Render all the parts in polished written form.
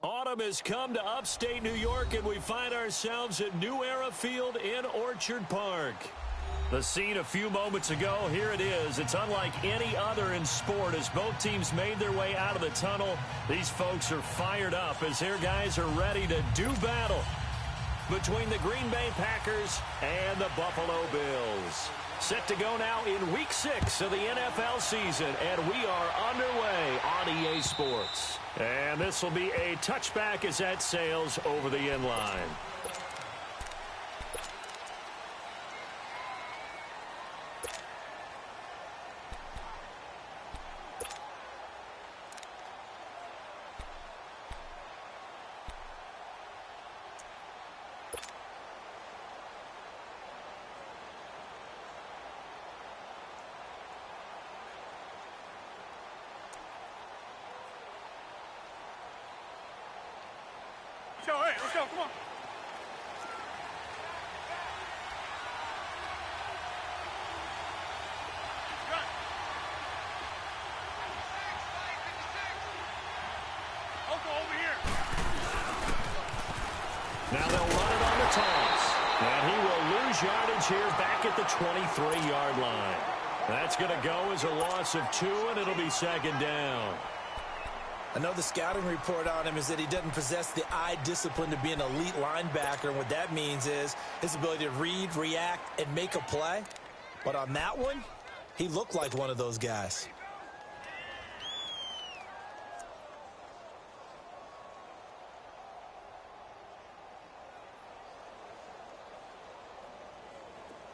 Autumn has come to upstate New York, and we find ourselves at New Era Field in Orchard Park. The scene a few moments ago, here it is. It's unlike any other in sport as both teams made their way out of the tunnel. These folks are fired up as their guys are ready to do battle between the Green Bay Packers and the Buffalo Bills. Set to go now in Week 6 of the NFL season, and we are underway on EA Sports. And this will be a touchback as that sails over the end line. Let's go, come on. Over here. Now they'll run it on the toss. And he will lose yardage here back at the 23-yard line. That's going to go as a loss of 2, and it'll be second down. I know the scouting report on him is that he doesn't possess the eye discipline to be an elite linebacker. And what that means is his ability to read, react, and make a play. But on that one, he looked like one of those guys.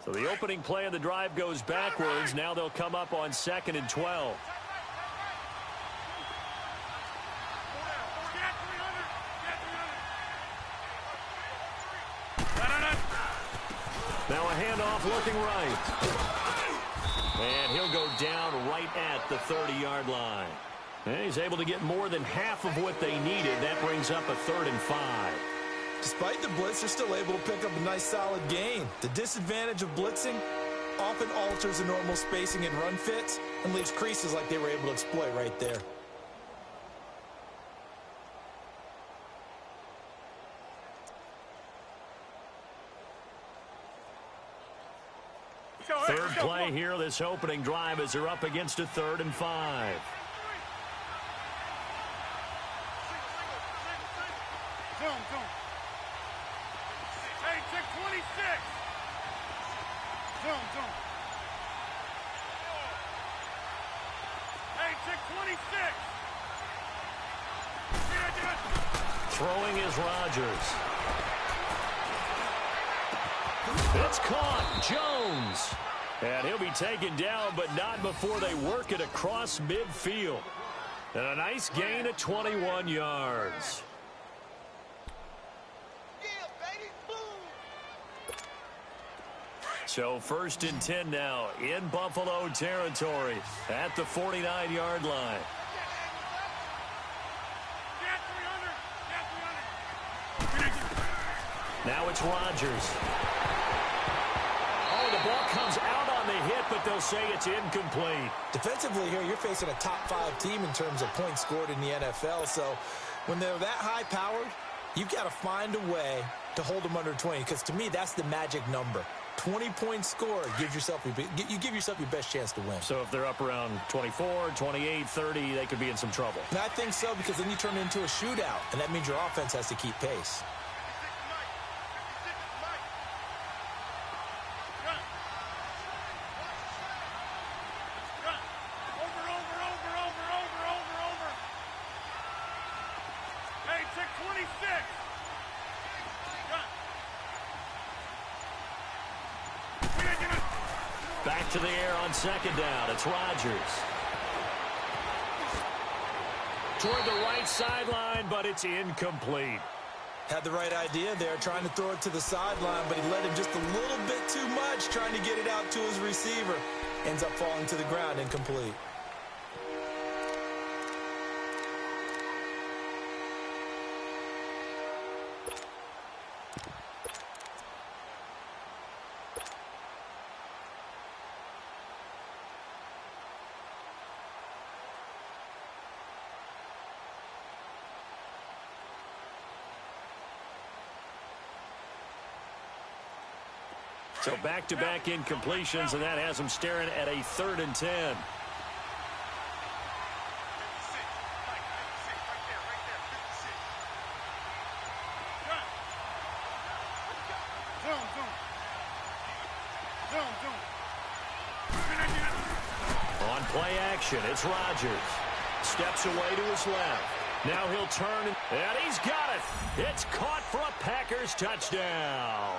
So the opening play of the drive goes backwards. Now they'll come up on 2nd and 12. Now a handoff looking right. And he'll go down right at the 30-yard line. And he's able to get more than half of what they needed. That brings up a 3rd and 5. Despite the blitz, they're still able to pick up a nice solid gain. The disadvantage of blitzing often alters the normal spacing and run fits and leaves creases like they were able to exploit right there. Third play here, this opening drive, as they're up against a 3rd and 5. Zoom. Hey, check 26. Zoom. Hey, check 26. Throwing is Rodgers. It's caught. Jones. And he'll be taken down, but not before they work it across midfield. And a nice gain of 21 yards. So 1st and 10 now in Buffalo territory at the 49-yard line. Now it's Rodgers. Oh, the ball comes out on the hit, but they'll say it's incomplete. Defensively here, you're facing a top 5 team in terms of points scored in the NFL. So when they're that high-powered, you've got to find a way to hold them under 20, because to me, that's the magic number. 20 points scored, you give yourself your best chance to win. So if they're up around 24, 28, 30, they could be in some trouble. And I think so, because then you turn it into a shootout, and that means your offense has to keep pace. Hey, check 26. Back to the air on 2nd down. It's Rodgers. Toward the right sideline, but it's incomplete. Had the right idea there, trying to throw it to the sideline, but he led him just a little bit too much, trying to get it out to his receiver. Ends up falling to the ground, incomplete. So back-to-back incompletions, and that has them staring at a 3rd and 10. On play action, it's Rodgers. Steps away to his left. Now he'll turn, and he's got it. It's caught for a Packers touchdown.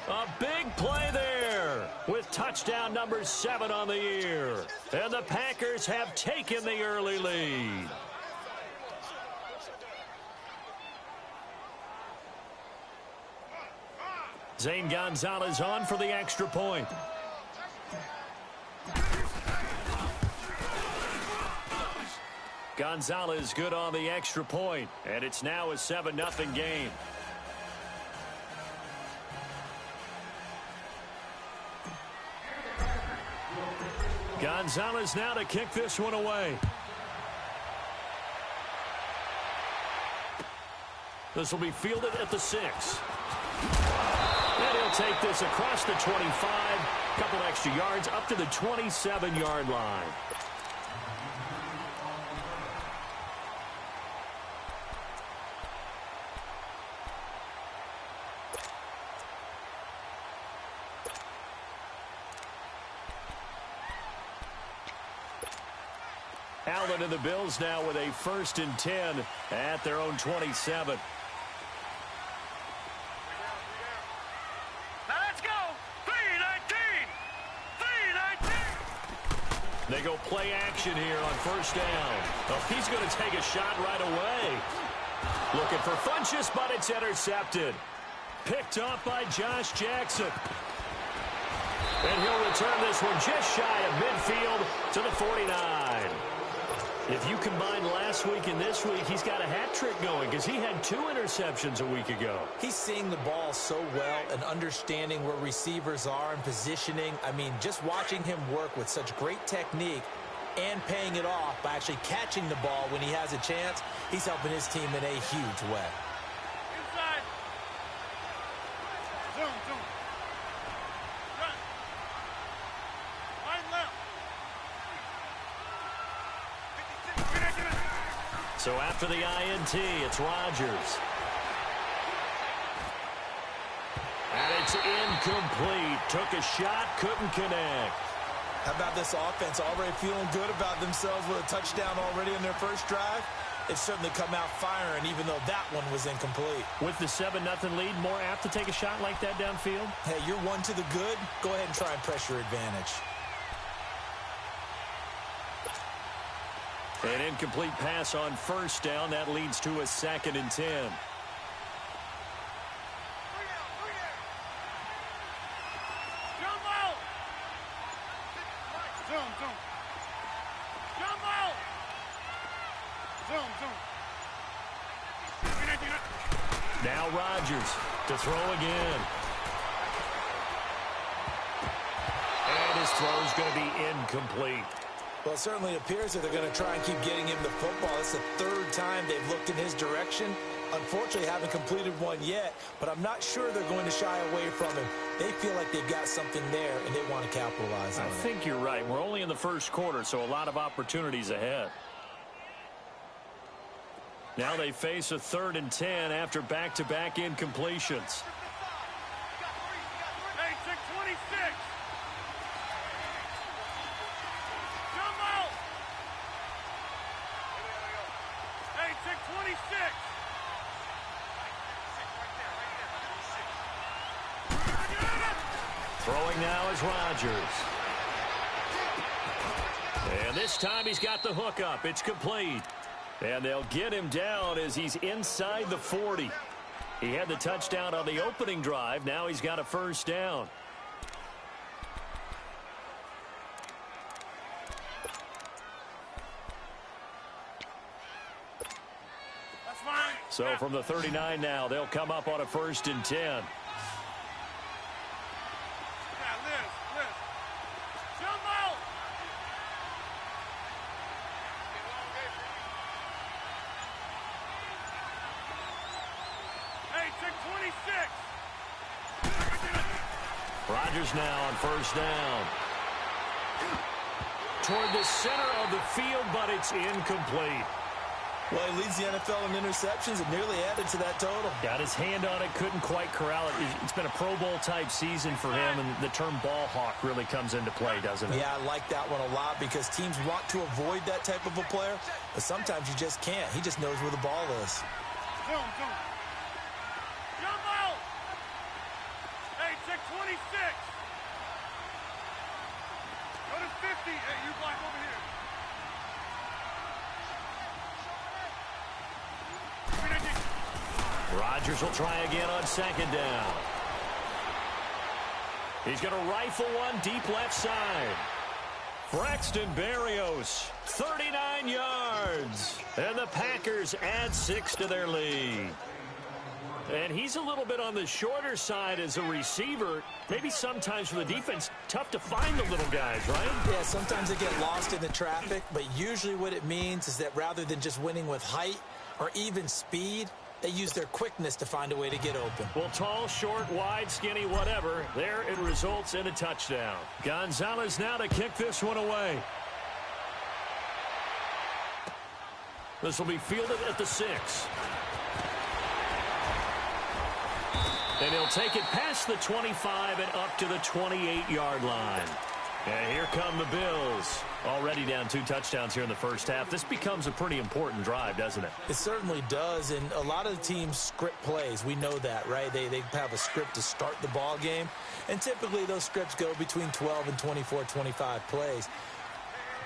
A big play there with touchdown number 7 on the year. And the Packers have taken the early lead. Zane Gonzalez on for the extra point. Gonzalez good on the extra point, and it's now a 7-0 game. Gonzalez now to kick this one away. This will be fielded at the 6. And he'll take this across the 25, a couple extra yards up to the 27-yard line. Allen and the Bills now with a 1st and 10 at their own 27. Now let's go. 3-19. 3-19. They go play action here on 1st down. Oh, he's going to take a shot right away. Looking for Funchess, but it's intercepted. Picked off by Josh Jackson. And he'll return this one just shy of midfield to the 49. If you combine last week and this week, he's got a hat trick going because he had 2 interceptions a week ago. He's seeing the ball so well and understanding where receivers are and positioning. I mean, just watching him work with such great technique and paying it off by actually catching the ball when he has a chance, he's helping his team in a huge way. Inside. Zoom, zoom. Run. Line left. So after the INT, it's Rodgers. And it's incomplete. Took a shot, couldn't connect. How about this offense already feeling good about themselves with a touchdown already in their first drive? They've certainly come out firing, even though that one was incomplete. With the 7-0 lead, more apt to take a shot like that downfield? Hey, you're one to the good. Go ahead and try and press your advantage. An incomplete pass on 1st down. That leads to a 2nd and 10. Jump out. Zoom, zoom. Jump out. Zoom, zoom. Now Rodgers to throw again. And his throw is going to be incomplete. Well, it certainly appears that they're going to try and keep getting him the football. It's the 3rd time they've looked in his direction. Unfortunately, haven't completed one yet, but I'm not sure they're going to shy away from him. They feel like they've got something there, and they want to capitalize on it. I think you're right. We're only in the 1st quarter, so a lot of opportunities ahead. Now they face a 3rd and 10 after back-to-back incompletions. Hey, 626. Jump out. Hey, 626. Throwing now is Rodgers. And this time he's got the hook up. It's complete. And they'll get him down as he's inside the 40. He had the touchdown on the opening drive. Now he's got a 1st down. That's fine. So from the 39 now, they'll come up on a 1st and 10. Yeah, Liz. Jump out. Hey, 626. Rodgers now on first down. Toward the center of the field, but it's incomplete. Well, he leads the NFL in interceptions and nearly added to that total. Got his hand on it, couldn't quite corral it. It's been a Pro Bowl-type season for him, and the term ball hawk really comes into play, doesn't it? Yeah, I like that one a lot because teams want to avoid that type of a player, but sometimes you just can't. He just knows where the ball is. Jump out! Hey, check 26. Go to 50. Hey, you block over here. Rodgers will try again on second down. He's going to rifle one deep left side. Braxton Berrios, 39 yards. And the Packers add 6 to their lead. And he's a little bit on the shorter side as a receiver. Maybe sometimes for the defense, tough to find the little guys, right? Yeah, sometimes they get lost in the traffic, but usually what it means is that rather than just winning with height or even speed, they use their quickness to find a way to get open. Well, tall, short, wide, skinny, whatever. There it results in a touchdown. Gonzalez now to kick this one away. This will be fielded at the 6. And he'll take it past the 25 and up to the 28-yard line. And here come the Bills. Already down 2 touchdowns here in the first half. This becomes a pretty important drive, doesn't it? It certainly does, and a lot of the teams script plays. We know that, right? They have a script to start the ball game, and typically those scripts go between 12 and 24, 25 plays.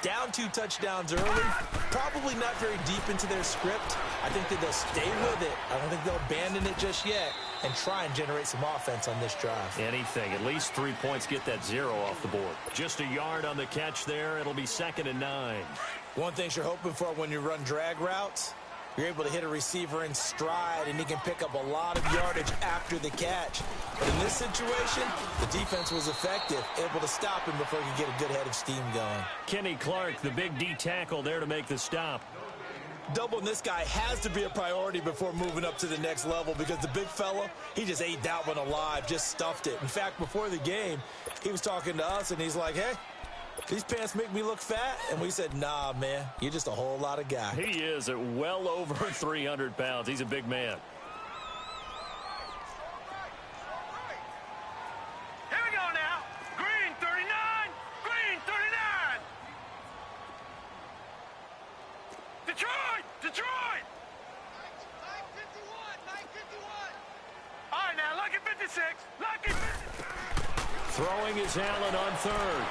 Down 2 touchdowns early, probably not very deep into their script. I think that they'll stay with it. I don't think they'll abandon it just yet and try and generate some offense on this drive. Anything. At least 3 points, get that 0 off the board. Just a yard on the catch there. It'll be 2nd and 9. One thing you're hoping for when you run drag routes, you're able to hit a receiver in stride, and he can pick up a lot of yardage after the catch. But in this situation, the defense was effective, able to stop him before he could get a good head of steam going. Kenny Clark, the big D tackle there to make the stop. Doubling this guy has to be a priority before moving up to the next level because the big fella, he just ate that one alive, just stuffed it. In fact, before the game, he was talking to us, and he's like, hey, these pants make me look fat? And we said, nah, man, you're just a whole lot of guy. He is at well over 300 pounds. He's a big man. Here we go now. Green 39. Green 39. Detroit. 951. All right, now, lucky 56. Lucky 56. Throwing is Allen on 3rd.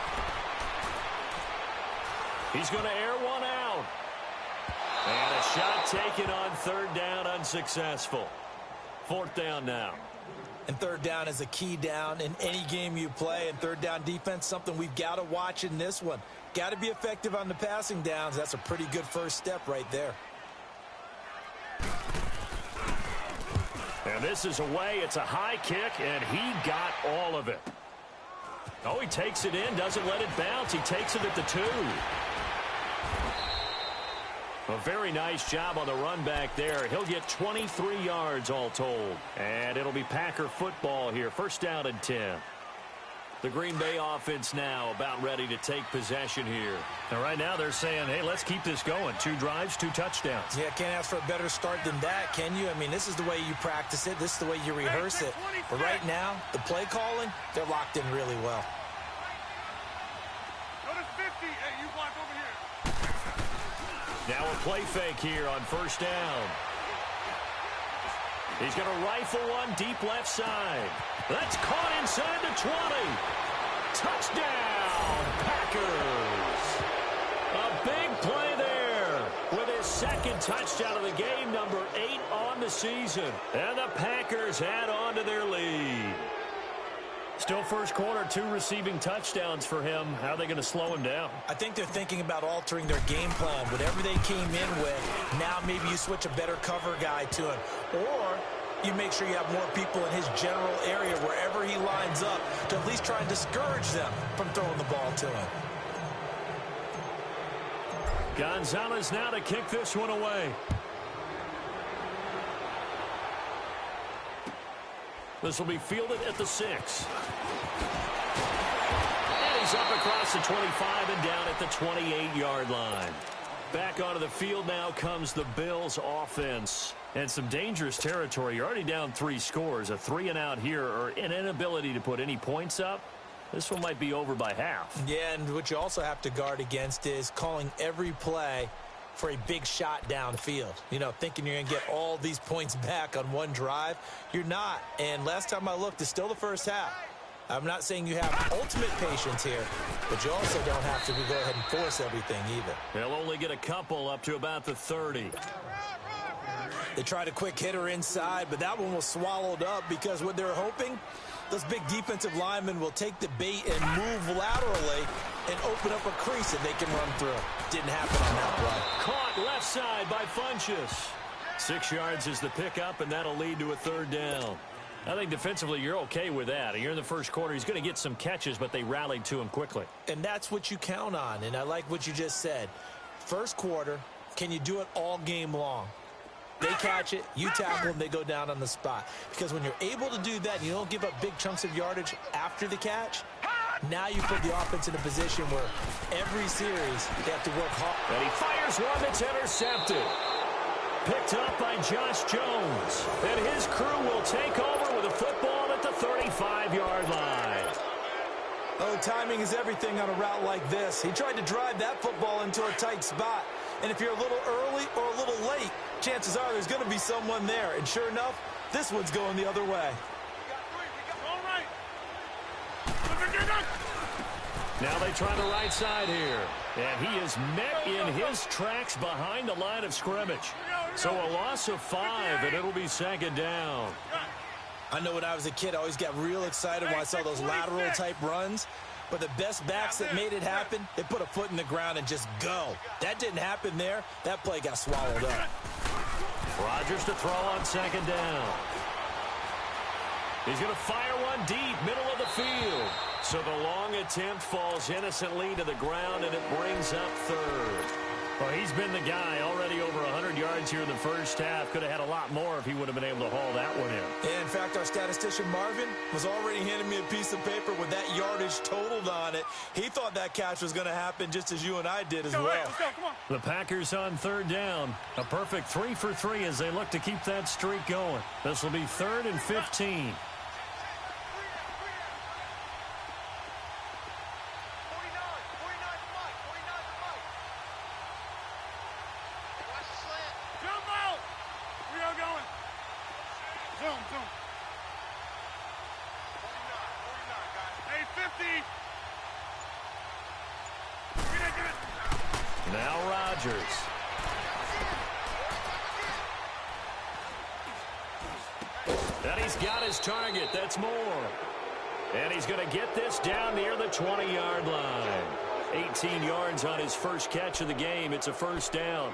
He's going to air one out. And a shot taken on 3rd down, unsuccessful. 4th down now. And 3rd down is a key down in any game you play. And 3rd down defense, something we've got to watch in this one. Got to be effective on the passing downs. That's a pretty good first step right there. And this is away. It's a high kick, and he got all of it. Oh, he takes it in, doesn't let it bounce. He takes it at the 2. A very nice job on the run back there. He'll get 23 yards all told. And it'll be Packer football here. 1st down and 10. The Green Bay offense now about ready to take possession here. And right now they're saying, hey, let's keep this going. 2 drives, 2 touchdowns. Yeah, can't ask for a better start than that, can you? I mean, this is the way you practice it. This is the way you rehearse it. But right now, the play calling, they're locked in really well. Go to 50. Hey, you block over here. Now a play fake here on 1st down. He's going to rifle one deep left side. That's caught inside the 20. Touchdown, Packers. A big play there with his 2nd touchdown of the game, number 8 on the season. And the Packers add on to their lead. Still first quarter, 2 receiving touchdowns for him. How are they going to slow him down? I think they're thinking about altering their game plan. Whatever they came in with, now maybe you switch a better cover guy to him. Or you make sure you have more people in his general area wherever he lines up to at least try and discourage them from throwing the ball to him. Gonzalez now to kick this one away. This will be fielded at the 6. up across the 25 and down at the 28-yard line. Back onto the field now comes the Bills offense. And some dangerous territory. You're already down 3 scores. A 3-and-out here or an inability to put any points up. This one might be over by half. Yeah, and what you also have to guard against is calling every play for a big shot downfield. You know, thinking you're going to get all these points back on one drive. You're not. And last time I looked, it's still the first half. I'm not saying you have ultimate patience here, but you also don't have to go ahead and force everything either. They'll only get a couple up to about the 30. They tried a quick hitter inside, but that one was swallowed up because what they're hoping, those big defensive linemen will take the bait and move laterally and open up a crease that they can run through. Didn't happen on that play. Caught left side by Funchess. 6 yards is the pickup, and that'll lead to a 3rd down. I think defensively you're okay with that. You're in the first quarter. He's going to get some catches, but they rallied to him quickly. And that's what you count on, and I like what you just said. First quarter, can you do it all game long? They catch it, you tackle them, they go down on the spot. Because when you're able to do that and you don't give up big chunks of yardage after the catch, now you put the offense in a position where every series they have to work hard. And he fires one that's intercepted. Picked up by Josh Jones. And his crew will take over with a football at the 35-yard line. Oh, timing is everything on a route like this. He tried to drive that football into a tight spot. And if you're a little early or a little late, chances are there's going to be someone there. And sure enough, this one's going the other way. Now they try the right side here. And he is met in his tracks behind the line of scrimmage. So a loss of 5, and it'll be 2nd down. I know when I was a kid, I always got real excited when I saw those lateral-type runs. But the best backs that made it happen, they put a foot in the ground and just go. That didn't happen there. That play got swallowed up. Rodgers to throw on 2nd down. He's going to fire one deep, middle of the field. So the long attempt falls innocently to the ground, and it brings up 3rd. Well, he's been the guy already over 100 yards here in the first half. Could have had a lot more if he would have been able to haul that one in. Yeah, in fact, our statistician Marvin was already handing me a piece of paper with that yardage totaled on it. He thought that catch was going to happen just as you and I did as well. Let's go, come on. The Packers on 3rd down. A perfect 3 for 3 as they look to keep that streak going. This will be 3rd and 15. Now Rodgers. And he's got his target. That's more. And he's going to get this down near the 20-yard line. 18 yards on his first catch of the game. It's a 1st down.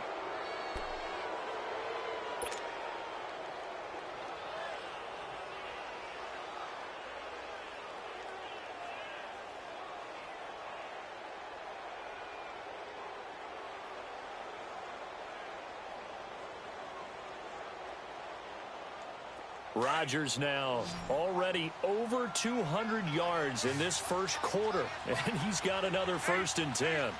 Rodgers now already over 200 yards in this first quarter, and he's got another 1st and 10.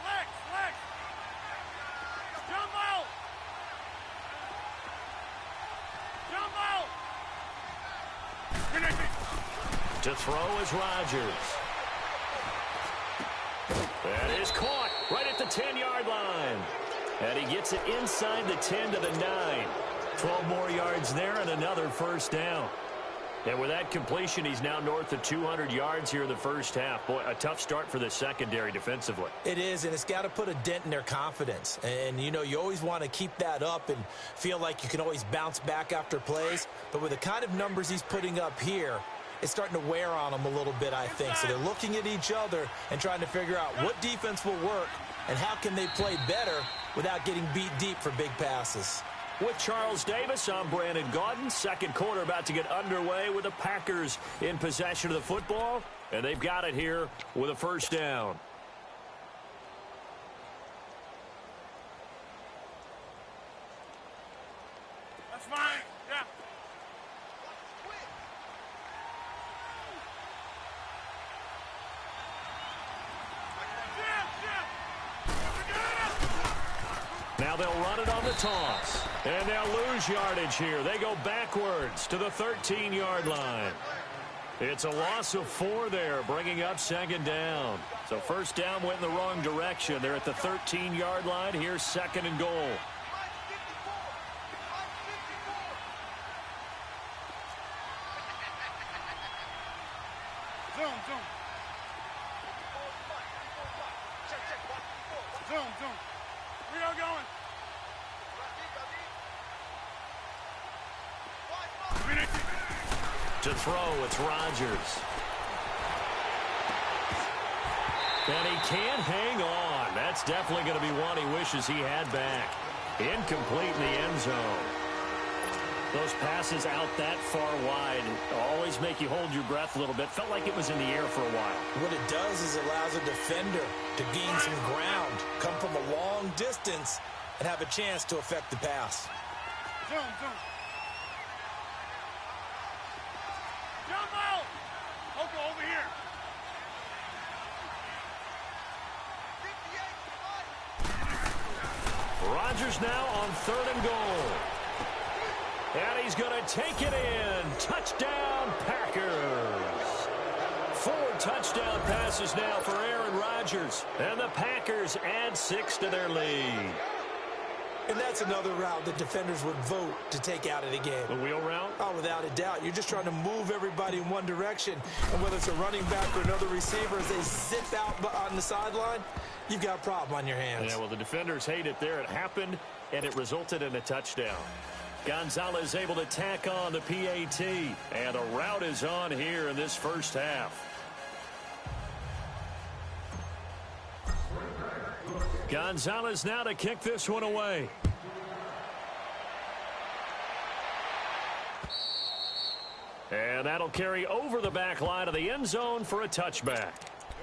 To throw is Rodgers. That is caught right at the 10-yard line. And he gets it inside the 10 to the 9. 12 more yards there and another 1st down. And with that completion, he's now north of 200 yards here in the first half. Boy, a tough start for the secondary defensively. It is, and it's got to put a dent in their confidence. And, you know, you always want to keep that up and feel like you can always bounce back after plays. But with the kind of numbers he's putting up here, it's starting to wear on them a little bit, I think. So they're looking at each other and trying to figure out what defense will work and how can they play better without getting beat deep for big passes. With Charles Davis, I'm Brandon Gaudin. Second quarter about to get underway with the Packers in possession of the football. And they've got it here with a 1st down. That's fine. Yeah. Now they'll run it on the toss. And they'll lose yardage here. They go backwards to the 13-yard line. It's a loss of 4 there, bringing up second down. So first down went in the wrong direction. They're at the 13-yard line. Here's second and goal. Zoom. We are going. To throw, it's Rodgers. And he can't hang on. That's definitely going to be one he wishes he had back. Incomplete in the end zone. Those passes out that far wide always make you hold your breath a little bit. Felt like it was in the air for a while. What it does is it allows a defender to gain some ground, come from a long distance, and have a chance to affect the pass. Zoom. Jump out! Okay, over here. Rodgers now on 3rd and goal. And he's going to take it in. Touchdown, Packers. 4 touchdown passes now for Aaron Rodgers. And the Packers add 6 to their lead. And that's another route that defenders would vote to take out of the game. The wheel route? Oh, without a doubt. You're just trying to move everybody in one direction. And whether it's a running back or another receiver, as they zip out on the sideline, you've got a problem on your hands. Yeah, well, the defenders hate it there. It happened, and it resulted in a touchdown. Gonzalez able to tack on the PAT. And a route is on here in this first half. Gonzalez now to kick this one away. And that'll carry over the back line of the end zone for a touchback.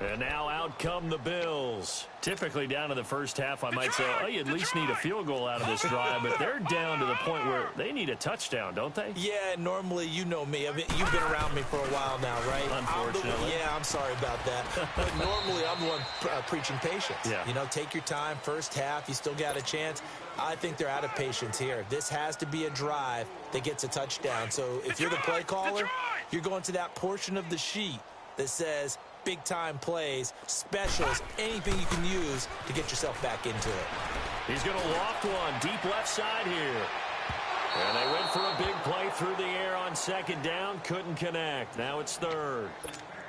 And now out come the Bills. Typically down in the first half, I might say, oh, you at least need a field goal out of this drive. But they're down to the point where they need a touchdown, don't they? Yeah, normally, you know me. I mean, you've been around me for a while now, right? Unfortunately. I'm sorry about that. But normally, I'm the one preaching patience. Yeah. You know, take your time. First half, you still got a chance. I think they're out of patience here. This has to be a drive that gets a touchdown. So if you're the play caller, you're going to that portion of the sheet that says big-time plays, specials, anything you can use to get yourself back into it. He's going to loft one deep left side here. And they went for a big play through the air on second down. Couldn't connect. Now it's 3rd.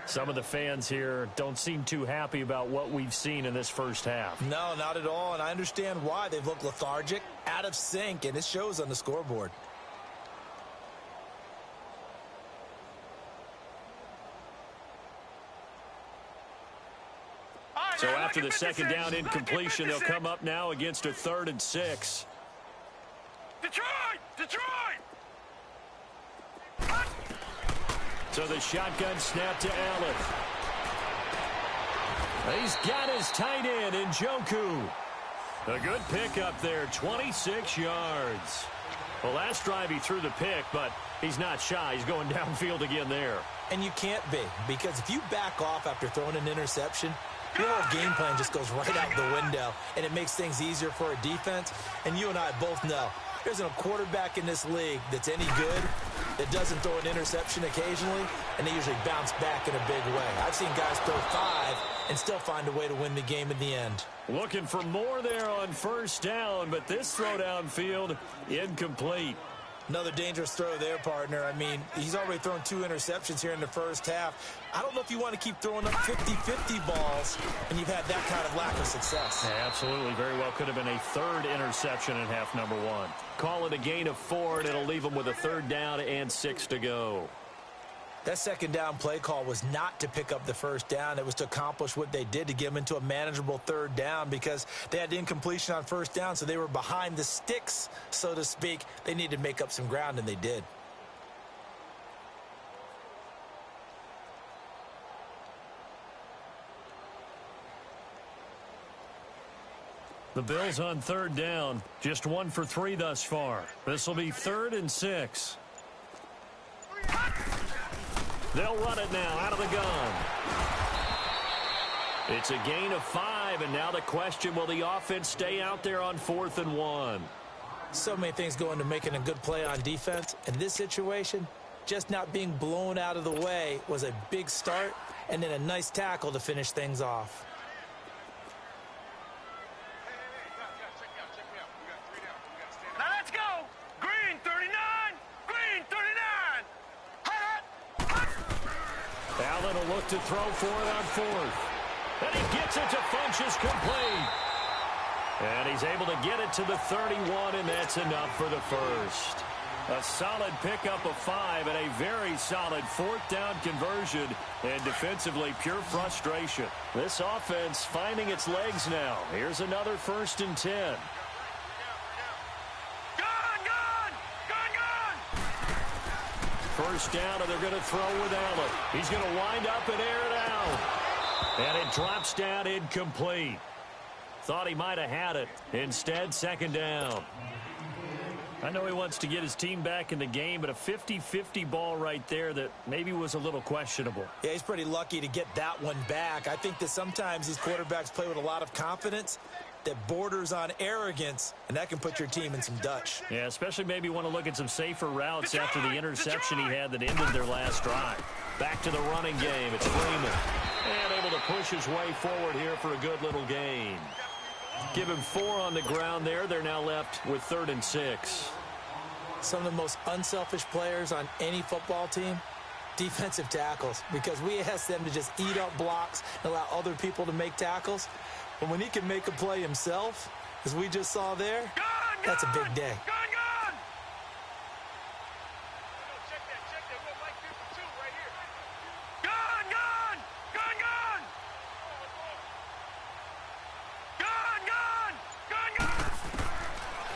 Some of the fans here don't seem too happy about what we've seen in this first half. No, not at all, and I understand why. They've looked lethargic, out of sync, and it shows on the scoreboard. So after the second down incompletion, they'll come up now against a 3rd and 6. Detroit! So the shotgun snap to Allen. He's got his tight end in Njoku. A good pick up there, 26 yards. Well, last drive he threw the pick, but he's not shy. He's going downfield again there. And you can't be, because if you back off after throwing an interception, your whole game plan just goes right out the window, and it makes things easier for a defense. And you and I both know there isn't a quarterback in this league that's any good that doesn't throw an interception occasionally, and they usually bounce back in a big way. I've seen guys throw 5 and still find a way to win the game in the end. Looking for more there on first down, but this throw downfield incomplete. Another dangerous throw there, partner. I mean, he's already thrown 2 interceptions here in the first half. I don't know if you want to keep throwing up 50-50 balls and you've had that kind of lack of success. Yeah, absolutely. Very well could have been a 3rd interception in half number 1. Call it a gain of 4, and it'll leave them with a 3rd down and 6 to go. That second down play call was not to pick up the first down. It was to accomplish what they did, to get them into a manageable 3rd down, because they had incompletion on first down, so they were behind the sticks, so to speak. They needed to make up some ground, and they did. The Bills on 3rd down, just 1 for 3 thus far. This will be 3rd and 6. They'll run it now out of the gun. It's a gain of 5, and now the question, will the offense stay out there on 4th and 1? So many things go into making a good play on defense. In this situation, just not being blown out of the way was a big start, and then a nice tackle to finish things off. Now let's go. Green 39. Green 39. Allen will look to throw for it on 4th. And he gets it to Funchess complete. And he's able to get it to the 31, and that's enough for the first. A solid pickup of 5 and a very solid 4th down conversion, and defensively pure frustration. This offense finding its legs now. Here's another 1st and 10. First down, and they're going to throw with Allen. He's going to wind up and air it out. And it drops down incomplete. Thought he might have had it. Instead, 2nd down. I know he wants to get his team back in the game, but a 50-50 ball right there that maybe was a little questionable. Yeah, he's pretty lucky to get that one back. I think that sometimes these quarterbacks play with a lot of confidence that borders on arrogance, and that can put your team in some Dutch. Yeah, especially maybe want to look at some safer routes after the interception he had that ended their last drive. Back to the running game. It's Freeman. And able to push his way forward here for a good little gain. Give him 4 on the ground there. They're now left with 3rd and 6. Some of the most unselfish players on any football team, defensive tackles, because we ask them to just eat up blocks and allow other people to make tackles. But when he can make a play himself, as we just saw there, that's a big day.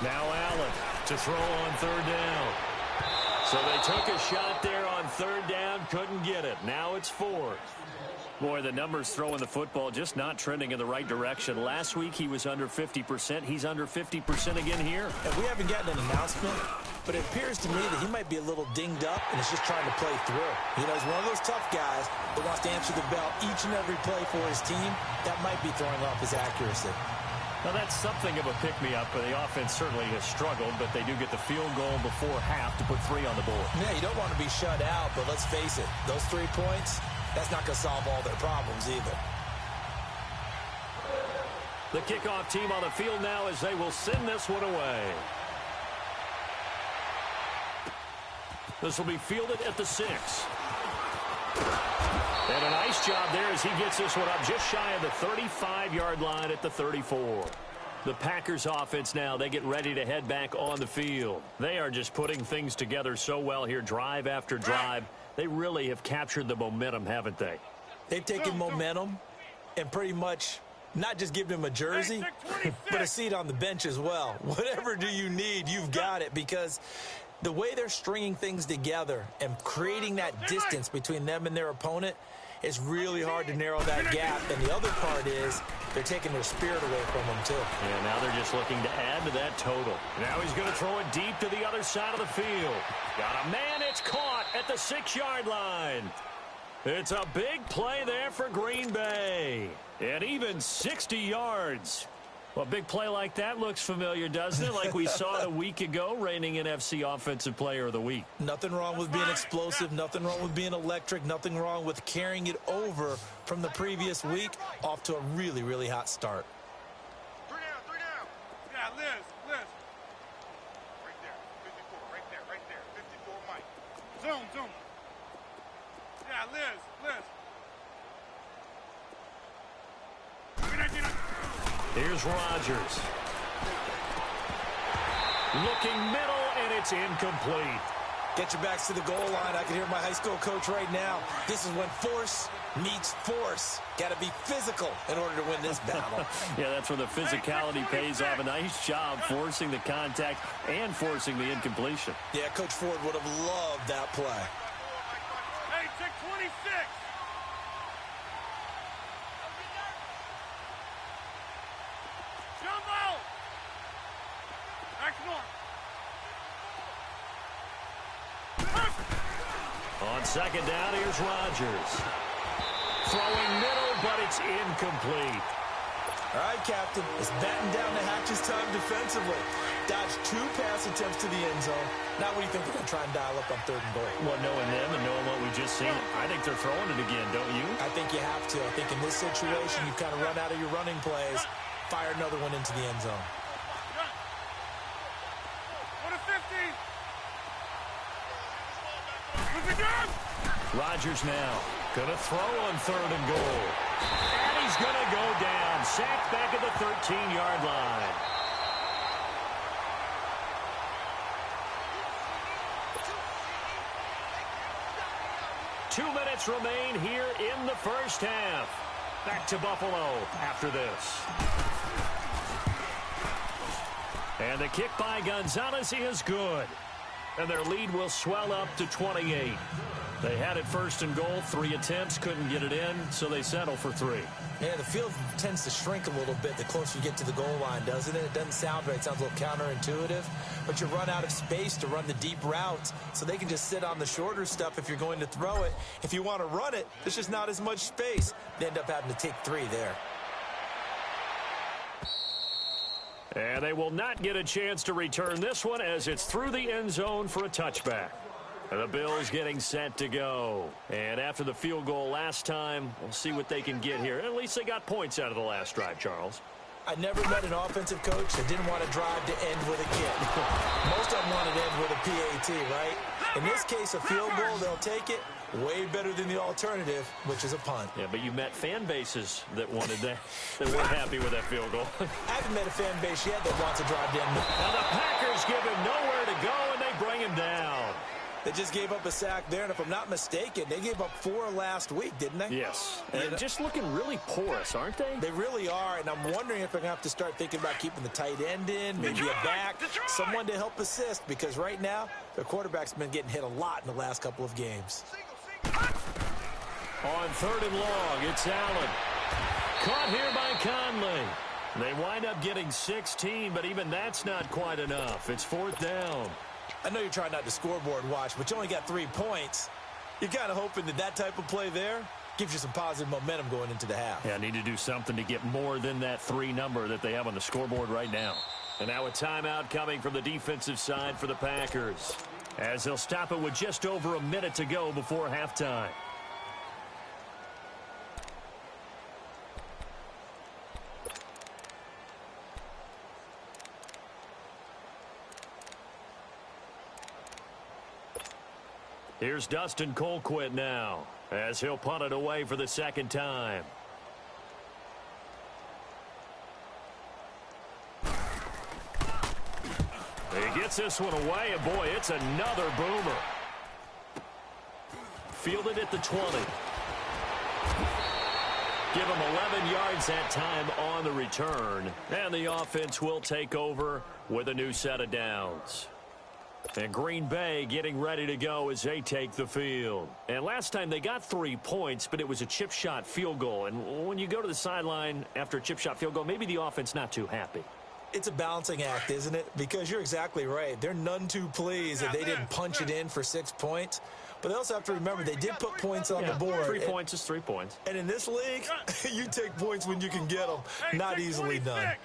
Now Allen to throw on 3rd down. So they took a shot there on 3rd down, couldn't get it. Now it's 4th. Boy, the numbers throwing the football just not trending in the right direction. Last week he was under 50%. He's under 50% again here. And we haven't gotten an announcement, but it appears to me that he might be a little dinged up and is just trying to play through. You know, he's one of those tough guys that wants to answer the bell each and every play for his team. That might be throwing off his accuracy. Now, that's something of a pick-me-up. The offense certainly has struggled, but they do get the field goal before half to put 3 on the board. Yeah, you don't want to be shut out, but let's face it, those 3 points, that's not going to solve all their problems either. The kickoff team on the field now as they will send this one away. This will be fielded at the 6. And a nice job there as he gets this one up just shy of the 35-yard line at the 34. The Packers offense now, they get ready to head back on the field. They are just putting things together so well here, drive after drive. They really have captured the momentum, haven't they? They've taken momentum and pretty much not just given him a jersey, but a seat on the bench as well. Whatever do you need, you've got it, because the way they're stringing things together and creating that distance between them and their opponent is really hard to narrow that gap. And the other part is they're taking their spirit away from them, too. Yeah, now they're just looking to add to that total. Now he's going to throw it deep to the other side of the field. Got a man, it's caught at the 6-yard line. It's a big play there for Green Bay. And even 60 yards. Well, a big play like that looks familiar, doesn't it? Like we saw a week ago, reigning NFC Offensive Player of the Week. Nothing wrong with being explosive. Nothing wrong with being electric. Nothing wrong with carrying it over from the previous week off to a really, really hot start. 3 down. Yeah, Liz. Right there. 54, right there. 54, Mike. Zoom. Yeah, Liz. Get up. Here's Rodgers. Looking middle, and it's incomplete. Get your backs to the goal line. I can hear my high school coach right now. This is when force meets force. Got to be physical in order to win this battle. Yeah, that's where the physicality pays off. A nice job forcing the contact and forcing the incompletion. Yeah, Coach Ford would have loved that play. Hey, check 26. Jumbo. Next one. On 2nd down, here's Rodgers. Throwing middle, but it's incomplete. All right, Captain. It's batten down the hatches time defensively. Dodged 2 pass attempts to the end zone. Now what do you think they're going to try and dial up on 3rd and goal? Well, knowing them and knowing what we just seen, I think they're throwing it again, don't you? I think you have to. I think in this situation, you kind of run out of your running plays, fire another one into the end zone. What a 50! Rodgers now going to throw on 3rd and goal. And he's going to go down. Sacked back at the 13-yard line. Two minutes remain here in the first half. Back to Buffalo after this. And the kick by Gonzalez is good. And their lead will swell up to 28. They had it 1st and goal, 3 attempts, couldn't get it in, so they settle for 3. Yeah, the field tends to shrink a little bit the closer you get to the goal line, doesn't it? It doesn't sound right. It sounds a little counterintuitive. But you run out of space to run the deep routes, so they can just sit on the shorter stuff if you're going to throw it. If you want to run it, there's just not as much space. They end up having to take 3 there. And they will not get a chance to return this one as it's through the end zone for a touchback. And the Bills getting set to go. And after the field goal last time, we'll see what they can get here. At least they got points out of the last drive, Charles. I never met an offensive coach that didn't want to drive to end with a kick. Most of them wanted to end with a PAT, right? In this case, a field goal, they'll take it. Way better than the alternative, which is a punt. Yeah, but you met fan bases that wanted that, that weren't happy with that field goal. I haven't met a fan base yet that wants to drive to end. Now the Packers give him nowhere to go, and they bring him down. They just gave up a sack there, and if I'm not mistaken, they gave up 4 last week, didn't they? Yes. And just looking really porous, aren't they? They really are, and I'm wondering if they're going to have to start thinking about keeping the tight end in, maybe a back, someone to help assist, because right now, their quarterback's been getting hit a lot in the last couple of games. On 3rd and long, it's Allen. Caught here by Conley. They wind up getting 16, but even that's not quite enough. It's 4th down. I know you're trying not to scoreboard watch, but you only got 3 points. You're kind of hoping that that type of play there gives you some positive momentum going into the half. Yeah, need to do something to get more than that 3 number that they have on the scoreboard right now. And now a timeout coming from the defensive side for the Packers, as they'll stop it with just over a minute to go before halftime. Here's Dustin Colquitt now, as he'll punt it away for the 2nd time. He gets this one away, and boy, it's another boomer. Fielded at the 20. Give him 11 yards that time on the return, and the offense will take over with a new set of downs. And Green Bay getting ready to go as they take the field. And last time they got 3 points, but it was a chip shot field goal. And when you go to the sideline after a chip shot field goal, maybe the offense not too happy. It's a balancing act, isn't it? Because you're exactly right. They're none too pleased that they didn't punch it in for 6 points. But they also have to remember they did put points on the board. 3 points is 3 points. And in this league, you take points when you can get them. Not easily done.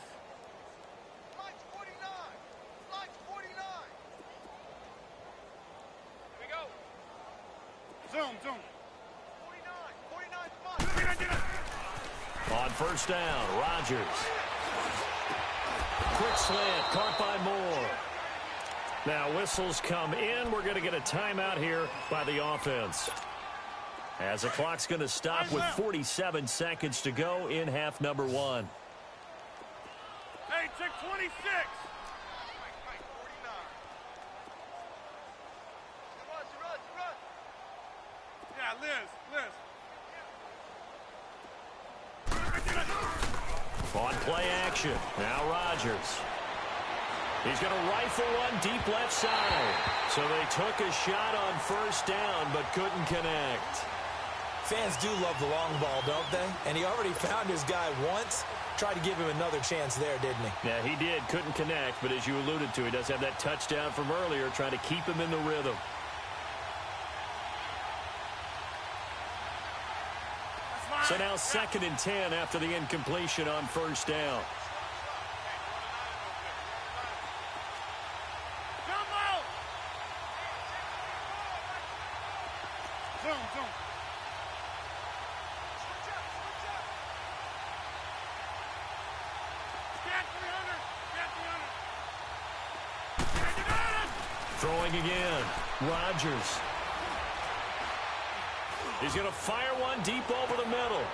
Zoom. 49. On 1st down, Rodgers. Quick slant, caught by Moore. Now whistles come in. We're going to get a timeout here by the offense, as the clock's going to stop with 47 seconds to go in half number 1. Hey, check 26. Yeah, Liz. On play action, now Rodgers. He's going to rifle one deep left side. So they took a shot on 1st down, but couldn't connect. Fans do love the long ball, don't they? And he already found his guy once. Tried to give him another chance there, didn't he? Yeah, he did. Couldn't connect, but as you alluded to, he does have that touchdown from earlier, trying to keep him in the rhythm. That's So now 2nd and 10 after the incompletion on first down. Throwing again. Rodgers. He's going to fire one deep over the middle.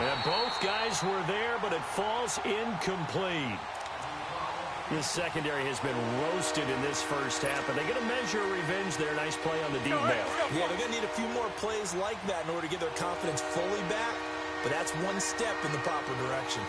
And both guys were there, but it falls incomplete. The secondary has been roasted in this first half, but they're going to measure revenge there. Nice play on the deep ball. Yeah, they're going to need a few more plays like that in order to get their confidence fully back, but that's one step in the proper direction.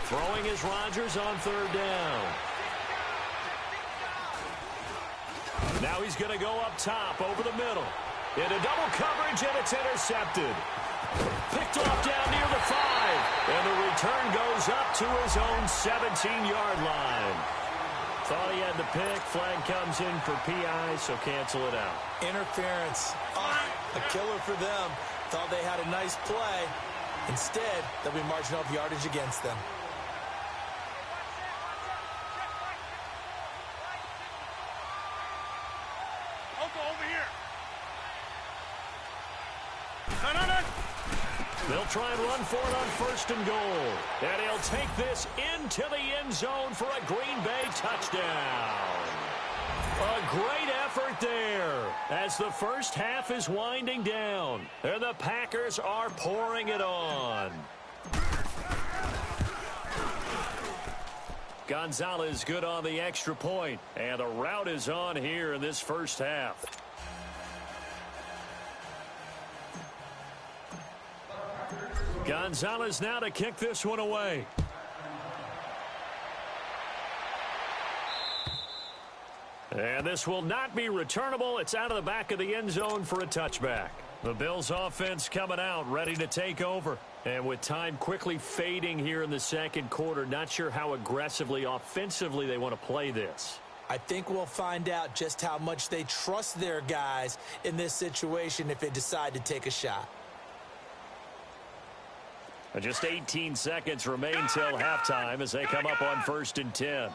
Throwing is Rodgers on 3rd down. Now he's going to go up top over the middle. Into double coverage, and it's intercepted. Picked off down near the 5. And the return goes up to his own 17-yard line. Thought he had the pick. Flag comes in for PI, so cancel it out. Interference. Oh, a killer for them. Thought they had a nice play. Instead, they'll be marching off yardage against them. They'll try and run for it on 1st and goal. And he'll take this into the end zone for a Green Bay touchdown. A great effort there as the first half is winding down. And the Packers are pouring it on. Gonzalez good on the extra point. And the route is on here in this first half. Gonzalez now to kick this one away. And this will not be returnable. It's out of the back of the end zone for a touchback. The Bills offense coming out, ready to take over. And with time quickly fading here in the second quarter, not sure how aggressively, offensively they want to play this. I think we'll find out just how much they trust their guys in this situation if they decide to take a shot. Just 18 seconds remain till halftime as they come up on 1st and 10.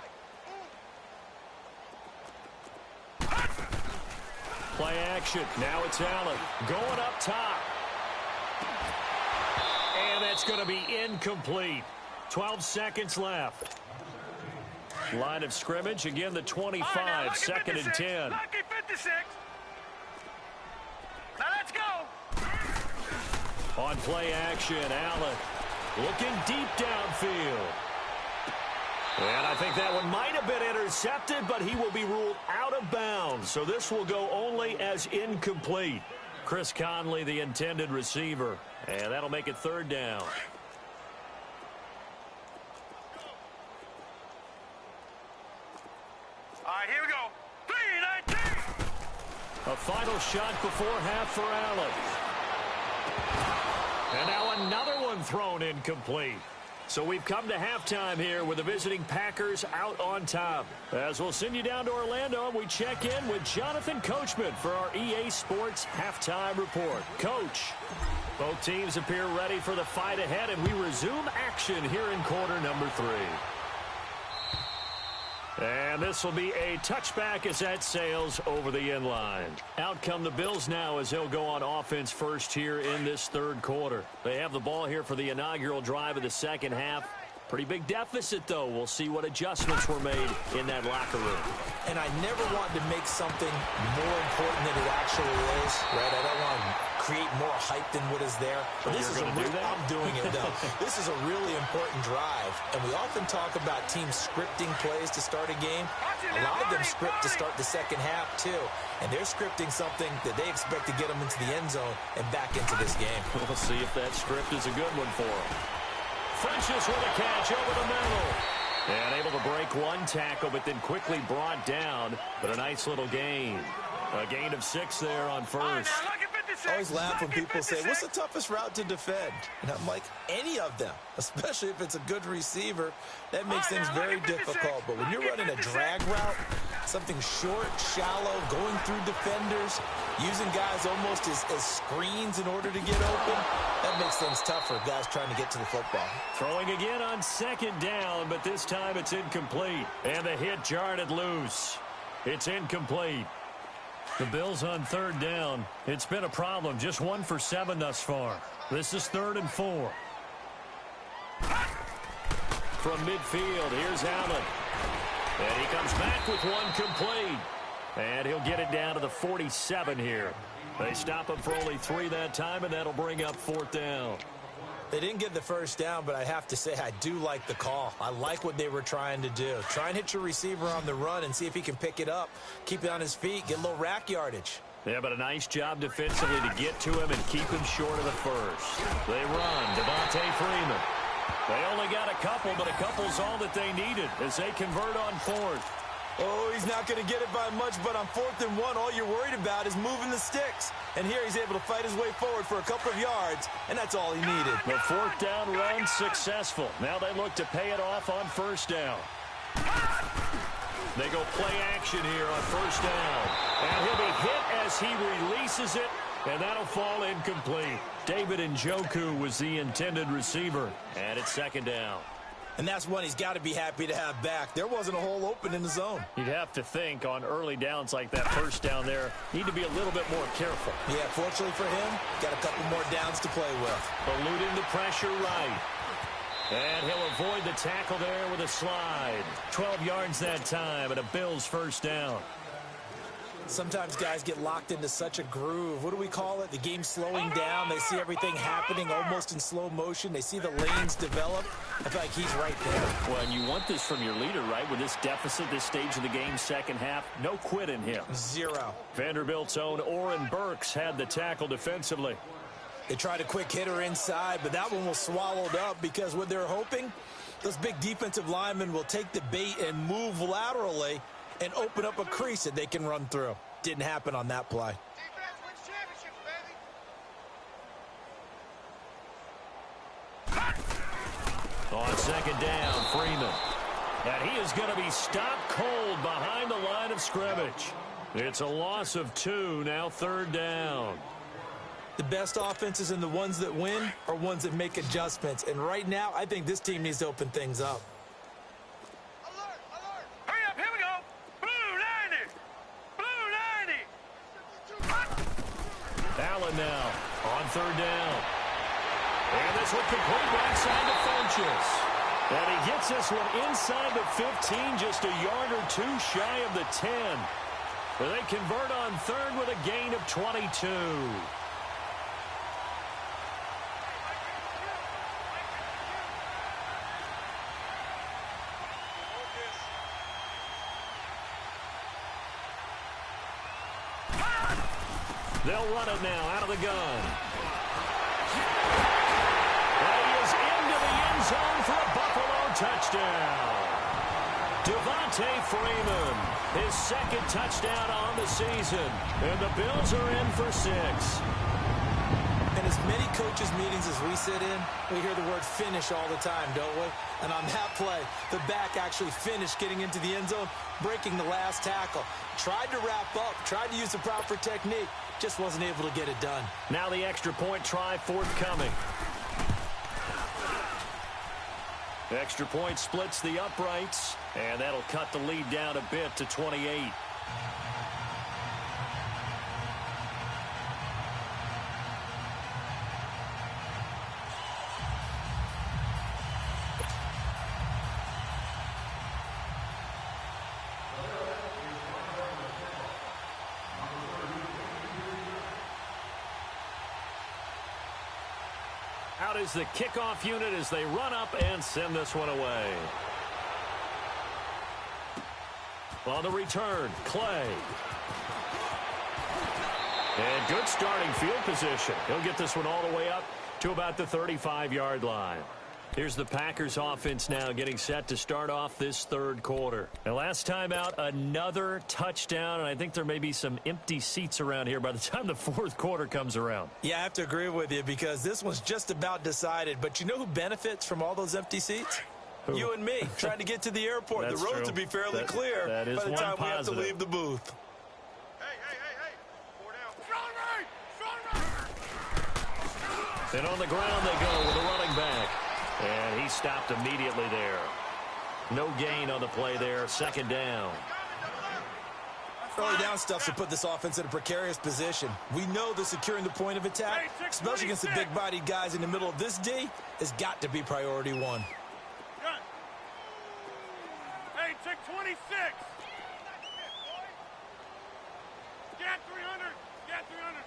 Play action. Now it's Allen going up top. And that's going to be incomplete. 12 seconds left. Line of scrimmage. Again, the 25. 2nd and 10. Lucky 56. Now let's go. On play action, Allen looking deep downfield. And I think that one might have been intercepted, but he will be ruled out of bounds. So this will go only as incomplete. Chris Conley, the intended receiver. And that'll make it 3rd down. All right, here we go. 3-19. A final shot before half for Allen. And now another one thrown incomplete. So we've come to halftime here with the visiting Packers out on top. As we'll send you down to Orlando, and we check in with Jonathan Coachman for our EA Sports Halftime Report. Coach, both teams appear ready for the fight ahead, and we resume action here in quarter number 3. And this will be a touchback as that sails over the end line. Out come the Bills now as they'll go on offense first here in this 3rd quarter. They have the ball here for the inaugural drive of the second half. Pretty big deficit, though. We'll see what adjustments were made in that locker room. And I never want to make something more important than it actually is, right? I don't want to create more hype than what is there. But this is I'm doing it, though. This is a really important drive. And we often talk about teams scripting plays to start a game. A lot of them script to start the second half, too. And they're scripting something that they expect to get them into the end zone and back into this game. We'll see if that script is a good one for them. Funches with a catch over the middle. And able to break one tackle, but then quickly brought down. But a nice little gain. A gain of 6 there on first. Lucky 56. I always laugh when people say, what's the toughest route to defend? And I'm like, any of them, especially if it's a good receiver. That makes things very difficult. But when you're running a drag route, something short, shallow, going through defenders, using guys almost as screens in order to get open, that makes things tougher, guys trying to get to the football. Throwing again on second down, but this time it's incomplete. And the hit jarred it loose. It's incomplete. The Bills on third down. It's been a problem. Just 1 for 7 thus far. This is 3rd and 4. From midfield, here's Allen. And he comes back with one complete. And he'll get it down to the 47 here. They stop him for only 3 that time, and that'll bring up 4th down. They didn't get the first down, but I have to say I do like the call. I like what they were trying to do. Try and hit your receiver on the run and see if he can pick it up, keep it on his feet, get a little rack yardage. Yeah, but a nice job defensively to get to him and keep him short of the first. They run, Devontae Freeman. They only got a couple, but a couple's all that they needed as they convert on 4th. Oh, he's not going to get it by much, but on 4th and 1, all you're worried about is moving the sticks. And here he's able to fight his way forward for a couple of yards, and that's all he needed. The 4th down run successful. Now they look to pay it off on 1st down. They go play action here on 1st down. And he'll be hit as he releases it, and that'll fall incomplete. David Njoku was the intended receiver, and it's 2nd down. And that's one he's got to be happy to have back. There wasn't a hole open in the zone. You'd have to think on early downs like that 1st down there, need to be a little bit more careful. Yeah, fortunately for him, got a couple more downs to play with. Eluding the pressure right. And he'll avoid the tackle there with a slide. 12 yards that time and a Bills 1st down. Sometimes guys get locked into such a groove. What do we call it? The game's slowing down. They see everything happening almost in slow motion. They see the lanes develop. I feel like he's right there. Well, and you want this from your leader, right? With this deficit, this stage of the game, second half, no quit in him. 0. Vanderbilt's own Oren Burks had the tackle defensively. They tried a quick hitter inside, but that one was swallowed up because what they're hoping, those big defensive linemen will take the bait and move laterally and open up a crease that they can run through. Didn't happen on that play. Defense wins championships, baby. On 2nd down, Freeman. And he is going to be stopped cold behind the line of scrimmage. It's a loss of 2, now 3rd down. The best offenses and the ones that win are ones that make adjustments. And right now, I think this team needs to open things up. Alert, alert. Hurry up, here we go. Blue 90. Blue 90. Allen now on 3rd down. And this one complete right side to Funchess. And he gets this one inside the 15, just a yard or 2 shy of the 10. But they convert on 3rd with a gain of 22. They'll run it now out of the gun. And he is into the end zone for a Buffalo touchdown. Devontae Freeman, his 2nd touchdown on the season. And the Bills are in for 6. In as many coaches' meetings as we sit in, we hear the word finish all the time, don't we? And on that play, the back actually finished getting into the end zone, breaking the last tackle. Tried to wrap up, tried to use the proper technique, just wasn't able to get it done. Now the extra point try forthcoming. The extra point splits the uprights, and that'll cut the lead down a bit to 28. Out is the kickoff unit as they run up and send this one away. On the return, Clay. And good starting field position. He'll get this one all the way up to about the 35-yard line. Here's the Packers offense now getting set to start off this third quarter. And last time out, another touchdown, and I think there may be some empty seats around here by the time the fourth quarter comes around. Yeah, I have to agree with you because this one's just about decided. But you know who benefits from all those empty seats? Who? You and me, trying to get to the airport. The road to be fairly clear that is by the time one we have to positive. leave the booth. Hey. 4 down. Strong right. And on the ground they go with a running back. And he stopped immediately there. No gain on the play there. Second down. Early down stuff to put this offense in a precarious position. We know that securing the point of attack, especially against the big-bodied guys in the middle of this D, has got to be priority one. Hey, check 26. Get 300. Get 300.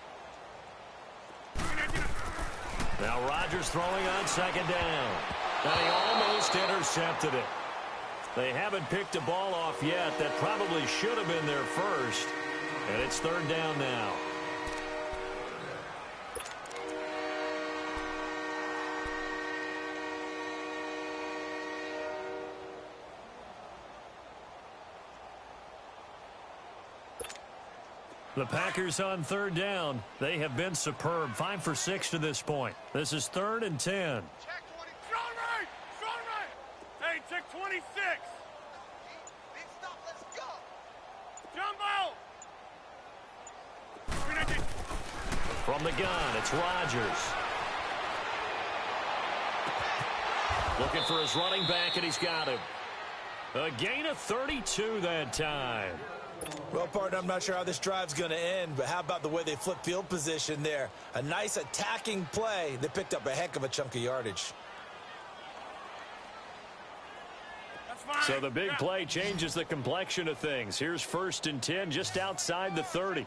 Now Rodgers throwing on second down. And he almost intercepted it. They haven't picked a ball off yet. That probably should have been their first. And it's third down now. The Packers on third down. They have been superb. 5 for 6 to this point. This is 3rd and 10. Check 20. Strong right. Hey, check 26. Big stop. Let's go. Jumbo. From the gun, it's Rodgers. Looking for his running back, and he's got him. A gain of 32 that time. Well, partner, I'm not sure how this drive's going to end, but how about the way they flip field position there? A nice attacking play. They picked up a heck of a chunk of yardage. So the big play changes the complexion of things. Here's 1st and 10 just outside the 30.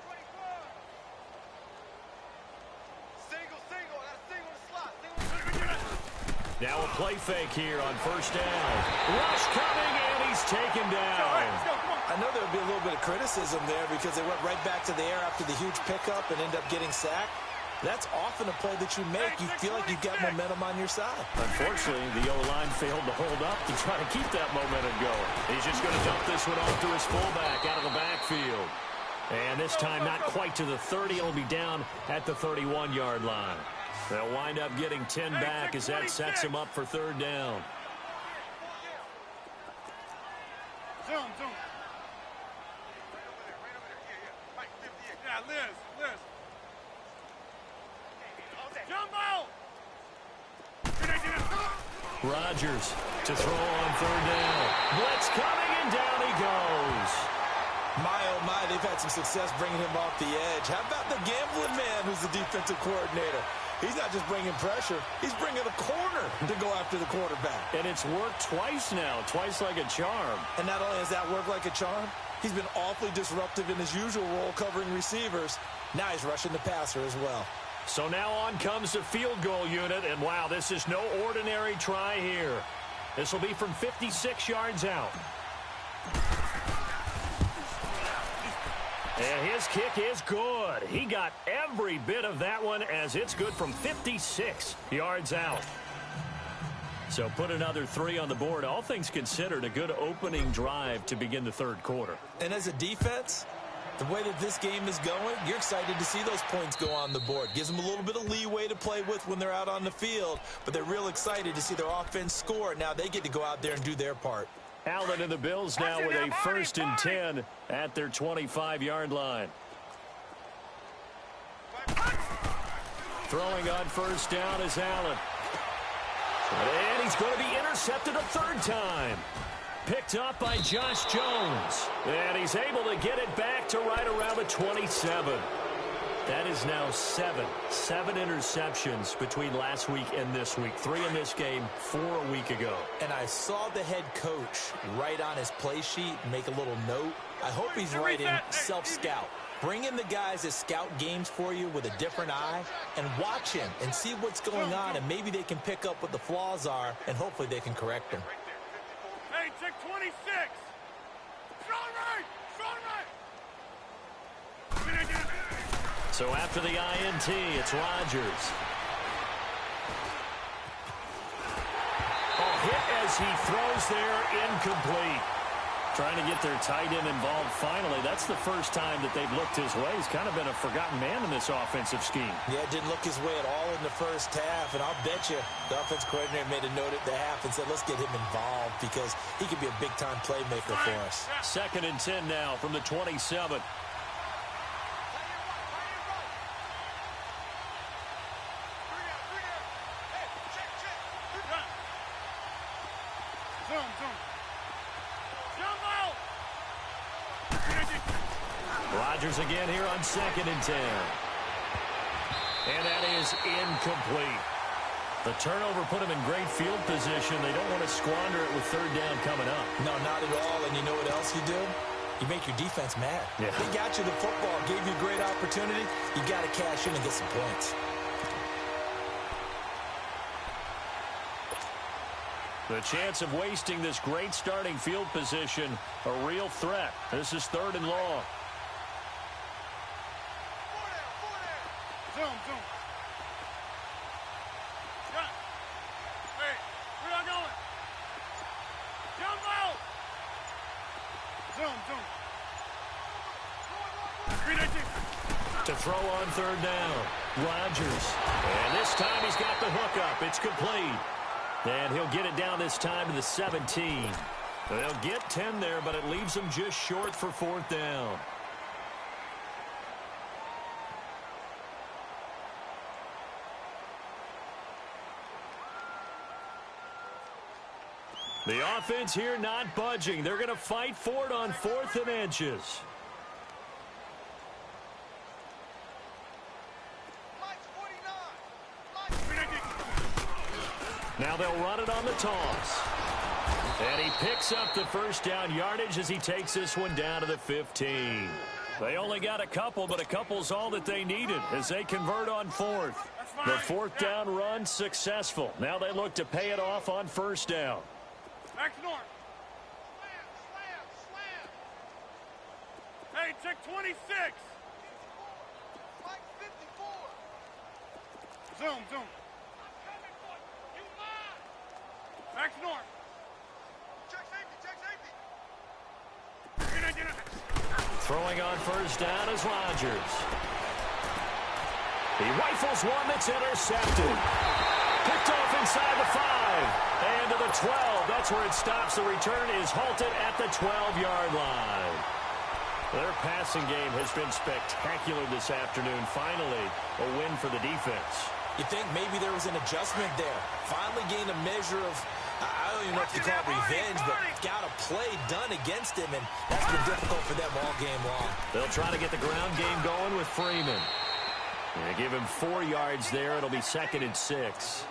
Now a play fake here on 1st down. Rush coming, and he's taken down. I know there would be a little bit of criticism there because they went right back to the air after the huge pickup and ended up getting sacked. That's often a play that you make. You feel like you've got momentum on your side. Unfortunately, the O-line failed to hold up to try to keep that momentum going. He's just going to dump this one off to his fullback out of the backfield. And this time not quite to the 30. It'll be down at the 31-yard line. They'll wind up getting 10 back as that sets him up for third down. Zoom. Yeah, Liz. Jumbo. Rodgers to throw on third down. Blitz coming, and down he goes. My, oh my, they've had some success bringing him off the edge. How about the gambling man who's the defensive coordinator? He's not just bringing pressure. He's bringing a corner to go after the quarterback. And it's worked twice now, twice like a charm. And not only has that worked like a charm, he's been awfully disruptive in his usual role covering receivers. Now he's rushing the passer as well. So now on comes the field goal unit, and wow, this is no ordinary try here. This will be from 56 yards out. And his kick is good. He got every bit of that one as it's good from 56 yards out. So put another 3 on the board. All things considered, a good opening drive to begin the third quarter. And as a defense, the way that this game is going, you're excited to see those points go on the board. Gives them a little bit of leeway to play with when they're out on the field, but they're real excited to see their offense score. Now they get to go out there and do their part. Allen and the Bills now with a 1st and 10 at their 25-yard line. Throwing on 1st down is Allen. And he's going to be intercepted a 3rd time. Picked up by Josh Jones. And he's able to get it back to right around the 27. That is now 7 interceptions between last week and this week. 3 in this game, 4 a week ago. And I saw the head coach write on his play sheet, make a little note. I hope he's writing self-scout. Bring in the guys that scout games for you with a different eye and watch him and see what's going on, and maybe they can pick up what the flaws are, and hopefully they can correct them. Hey, check 26. Strong right. So after the INT, it's Rodgers. as he throws there, incomplete. Trying to get their tight end involved finally. That's the first time that they've looked his way. He's kind of been a forgotten man in this offensive scheme. Yeah, didn't look his way at all in the first half. And I'll bet you the offense coordinator made a note at the half and said, let's get him involved because he could be a big-time playmaker for us. 2nd and 10 now from the 27. Rodgers again here on 2nd and 10. And that is incomplete. The turnover put him in great field position. They don't want to squander it with 3rd down coming up. No, not at all. And you know what else you do? You make your defense mad. Yeah. They got you the football, gave you a great opportunity. You got to cash in and get some points. The chance of wasting this great starting field position, a real threat. This is 3rd and long. Zoom. Shot. Hey, where y'all going? Jumbo! Zoom. 319. To throw on 3rd down, Rodgers. And this time he's got the hook up. It's complete. And he'll get it down this time to the 17. They'll get 10 there, but it leaves them just short for 4th down. The offense here not budging. They're going to fight for it on 4th and inches. Now they'll run it on the toss. And he picks up the 1st down yardage as he takes this one down to the 15. They only got a couple, but a couple's all that they needed as they convert on 4th. The 4th down run successful. Now they look to pay it off on 1st down. Back north. Slam. Hey, check 26. Mike 54. Zoom. Back north. Check safety. Throwing on 1st down is Rodgers. He rifles one that's intercepted. Picked off inside the 5. And to the 12. That's where it stops. The return is halted at the 12-yard line. Their passing game has been spectacular this afternoon. Finally, a win for the defense. You think maybe there was an adjustment there. Finally gained a measure of, I don't even know if you call it revenge, but got a play done against him, and that's been difficult for them all game long. They'll try to get the ground game going with Freeman. They give him 4 yards there. It'll be 2nd and 6.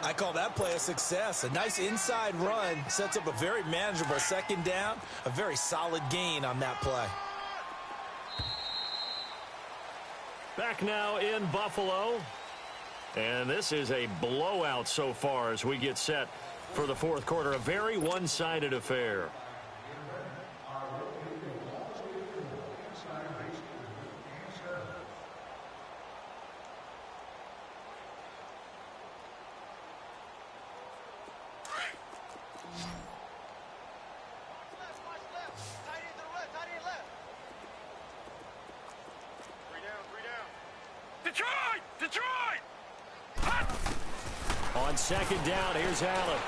I call that play a success. A nice inside run sets up a very manageable 2nd down. A very solid gain on that play. Back now in Buffalo. And this is a blowout so far as we get set for the 4th quarter. A very one-sided affair. Detroit! On 2nd down, here's Allen.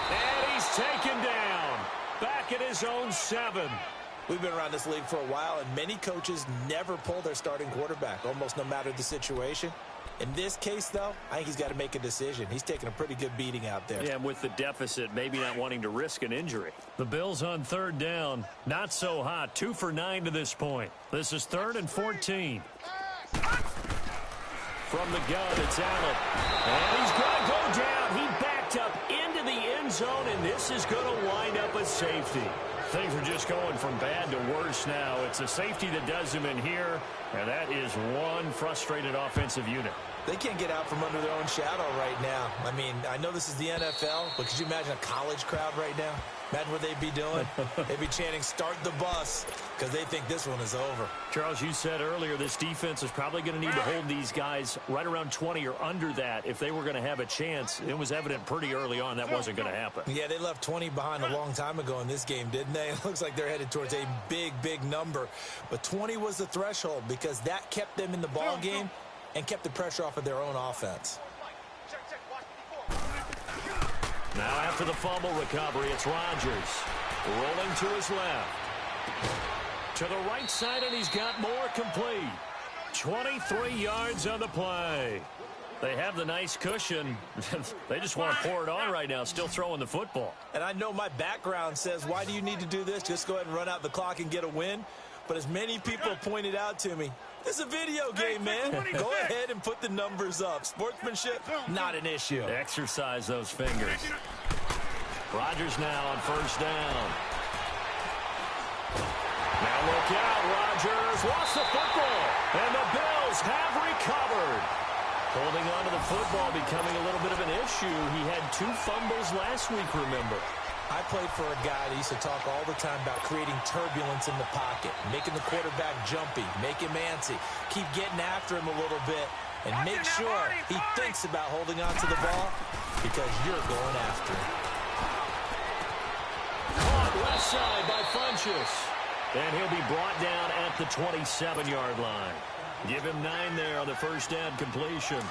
And he's taken down. Back at his own 7. We've been around this league for a while, and many coaches never pull their starting quarterback, almost no matter the situation. In this case, though, I think he's got to make a decision. He's taking a pretty good beating out there. Yeah, and with the deficit, maybe not wanting to risk an injury. The Bills on 3rd down. Not so hot. 2 for 9 to this point. This is 3rd and 14. From the gun, it's Allen. And he's going to go down. He backed up into the end zone, and this is going to wind up a safety. Things are just going from bad to worse now. It's a safety that does him in here, and that is one frustrated offensive unit. They can't get out from under their own shadow right now. I mean, I know this is the NFL, but could you imagine a college crowd right now? Imagine what they'd be doing. They'd be chanting, "Start the bus," because they think this one is over. Charles, you said earlier this defense is probably going to need to hold these guys right around 20 or under that if they were going to have a chance. It was evident pretty early on that wasn't going to happen. Yeah, they left 20 behind a long time ago in this game, didn't they? It looks like they're headed towards a big, big number. But 20 was the threshold because that kept them in the ball game and kept the pressure off of their own offense. Now after the fumble recovery, it's Rodgers rolling to his left. To the right side, and he's got more complete. 23 yards on the play. They have the nice cushion. They just want to pour it on right now, still throwing the football. And I know my background says, why do you need to do this? Just go ahead and run out the clock and get a win. But as many people pointed out to me, it's a video game, man. Go ahead and put the numbers up. Sportsmanship, not an issue. Exercise those fingers. Rodgers now on first down. Now look out, Rodgers lost the football, and the Bills have recovered. Holding on to the football becoming a little bit of an issue. He had 2 fumbles last week, remember. I played for a guy that used to talk all the time about creating turbulence in the pocket, making the quarterback jumpy, make him antsy, keep getting after him a little bit, and make sure he thinks about holding on to the ball because you're going after him. Caught left side by Funchess. And he'll be brought down at the 27-yard line. Give him 9 there on the first down completion.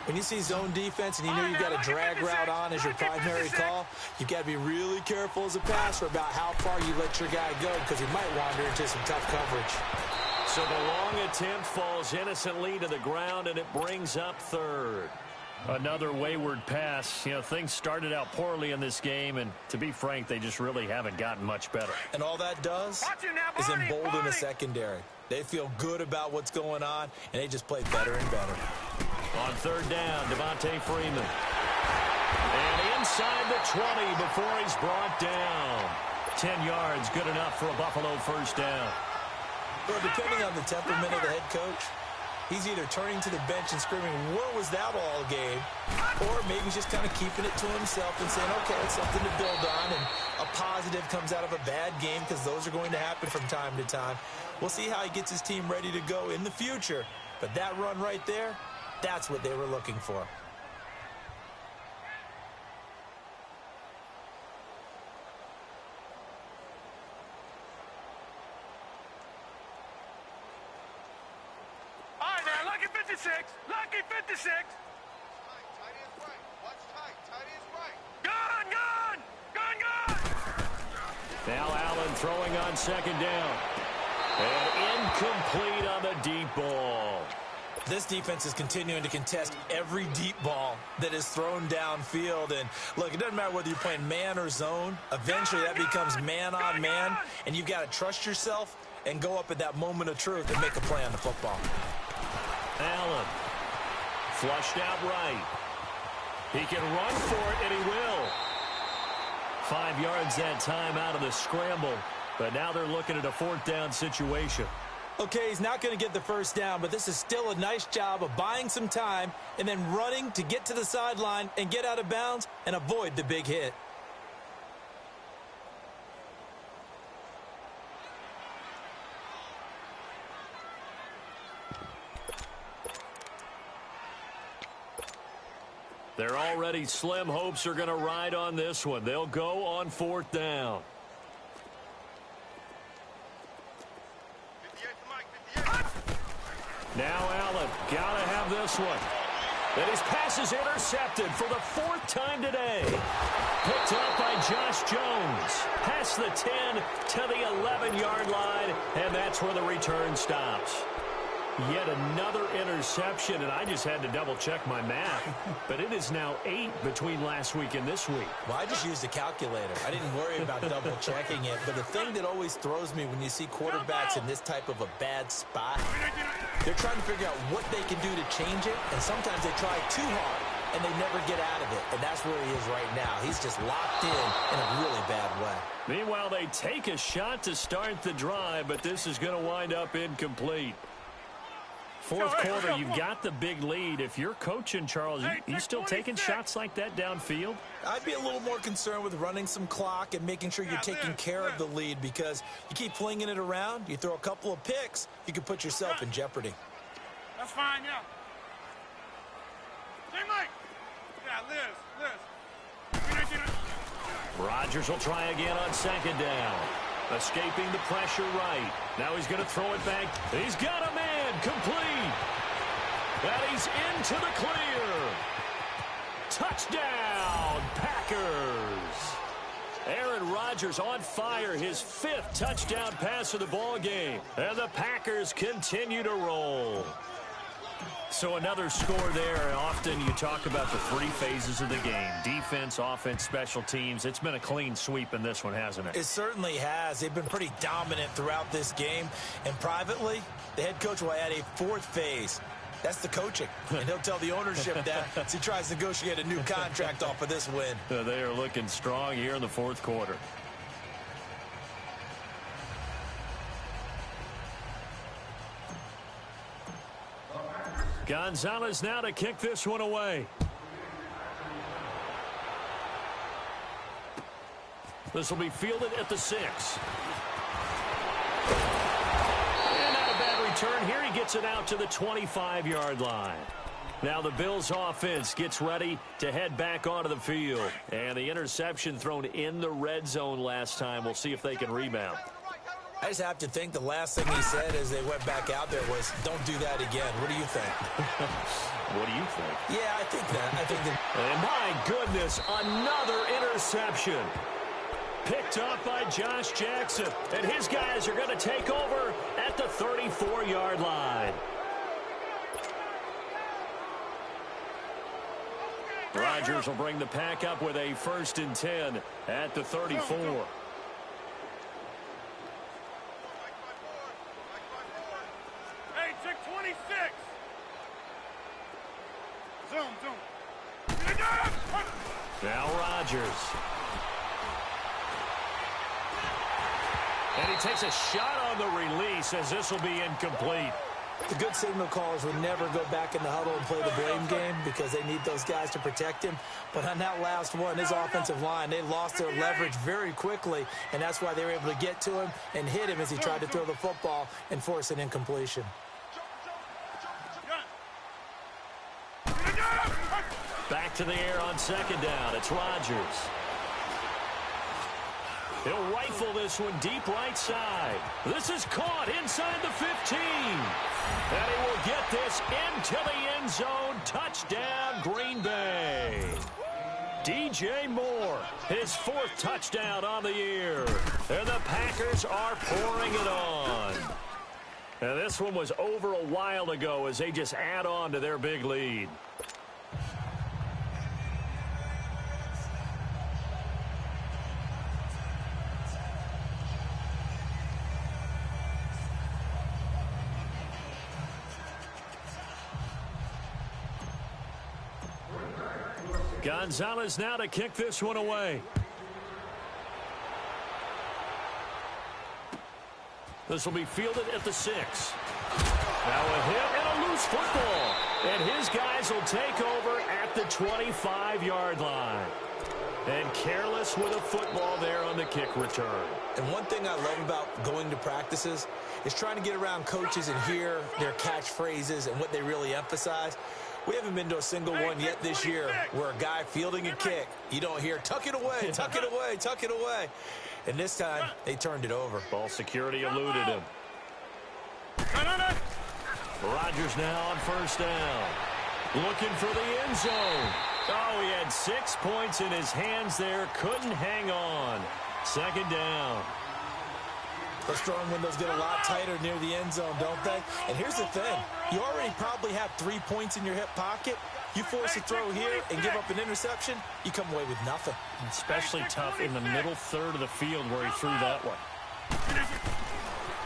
When you see zone defense and you know you've got a drag route on as your primary call, you've got to be really careful as a passer about how far you let your guy go because he might wander into some tough coverage. So the long attempt falls innocently to the ground, and it brings up third. Another wayward pass. You know, things started out poorly in this game, and to be frank, they just really haven't gotten much better. And all that does is embolden the secondary. They feel good about what's going on, and they just play better and better. On third down, Devontae Freeman. And inside the 20 before he's brought down. 10 yards, good enough for a Buffalo first down. Well, depending on the temperament of the head coach, he's either turning to the bench and screaming, "Where was that all game?" Or maybe he's just kind of keeping it to himself and saying, okay, it's something to build on, and a positive comes out of a bad game because those are going to happen from time to time. We'll see how he gets his team ready to go in the future. But that run right there, that's what they were looking for. Lucky 56! Lucky 56! Tight is right. Watch tight. Tight is right. Gun! Gun! Gun! Gun! Now Allen throwing on second down. And incomplete on the deep ball. This defense is continuing to contest every deep ball that is thrown downfield. And, look, it doesn't matter whether you're playing man or zone. Eventually that becomes man on man, and you've got to trust yourself and go up at that moment of truth and make a play on the football. Allen flushed out right. He can run for it, and he will. 5 yards that time out of the scramble, but now they're looking at a fourth down situation. Okay, he's not going to get the first down, but this is still a nice job of buying some time and then running to get to the sideline and get out of bounds and avoid the big hit. They're already slim hopes are going to ride on this one. They'll go on fourth down. 58 to Mike. 58. Now Allen, got to have this one. And his pass is intercepted for the 4th time today. Picked up by Josh Jones. Past the 10 to the 11-yard line, and that's where the return stops. Yet another interception, and I just had to double-check my math. But it is now 8 between last week and this week. Well, I just used a calculator. I didn't worry about double-checking it. But the thing that always throws me when you see quarterbacks in this type of a bad spot, they're trying to figure out what they can do to change it, and sometimes they try too hard, and they never get out of it. And that's where he is right now. He's just locked in a really bad way. Meanwhile, they take a shot to start the drive, but this is going to wind up incomplete. Fourth quarter, you've got the big lead. If you're coaching, Charles, you still taking shots like that downfield? I'd be a little more concerned with running some clock and making sure you're taking care of the lead, because you keep flinging it around, you throw a couple of picks, you can put yourself in jeopardy. That's fine, yeah. Hey, Mike. Yeah, Liz. Rodgers will try again on second down. Escaping the pressure right. Now he's going to throw it back. He's got a man complete. And he's into the clear. Touchdown, Packers. Aaron Rodgers on fire, his 5th touchdown pass of the ball game. And the Packers continue to roll. So another score there. Often you talk about the 3 phases of the game: defense, offense, special teams. It's been a clean sweep in this one, hasn't it? It certainly has. They've been pretty dominant throughout this game. And privately, the head coach will add a 4th phase. That's the coaching. And he'll tell the ownership that as he tries to negotiate a new contract off of this win. They are looking strong here in the 4th quarter. Gonzalez now to kick this one away. This will be fielded at the 6. And not a bad return here. He gets it out to the 25-yard line. Now the Bills offense gets ready to head back onto the field. And the interception thrown in the red zone last time. We'll see if they can rebound. I just have to think the last thing he said as they went back out there was, "Don't do that again." What do you think? What do you think? Yeah, I think that. I think that. And my goodness, another interception. Picked up by Josh Jackson. And his guys are going to take over at the 34-yard line. Rodgers will bring the pack up with a 1st and 10 at the 34. Hey, check 26. Zoom. Now Rodgers. And he takes a shot on the release as this will be incomplete. The good signal callers would never go back in the huddle and play the blame game because they need those guys to protect him. But on that last one, his offensive line, they lost their leverage very quickly, and that's why they were able to get to him and hit him as he tried to throw the football and force an incompletion. Back to the air on second down. It's Rodgers. He'll rifle this one deep right side. This is caught inside the 15. And he will get this into the end zone. Touchdown, Green Bay. DJ Moore, his 4th touchdown on the year. And the Packers are pouring it on. And this one was over a while ago as they just add on to their big lead. Gonzalez now to kick this one away. This will be fielded at the 6. Now a hit and a loose football. And his guys will take over at the 25-yard line. And careless with a football there on the kick return. And one thing I love about going to practices is trying to get around coaches and hear their catchphrases and what they really emphasize. We haven't been to a single one yet this year where a guy fielding a kick, you don't hear, "Tuck it away, tuck it away, tuck it away." And this time, they turned it over. Ball security eluded him. Rodgers now on 1st down. Looking for the end zone. Oh, he had 6 points in his hands there. Couldn't hang on. 2nd down. Those throwing windows get a lot tighter near the end zone, don't they? And here's the thing. You already probably have 3 points in your hip pocket. You force a throw here and give up an interception, you come away with nothing. Especially tough in the middle third of the field where he threw that one.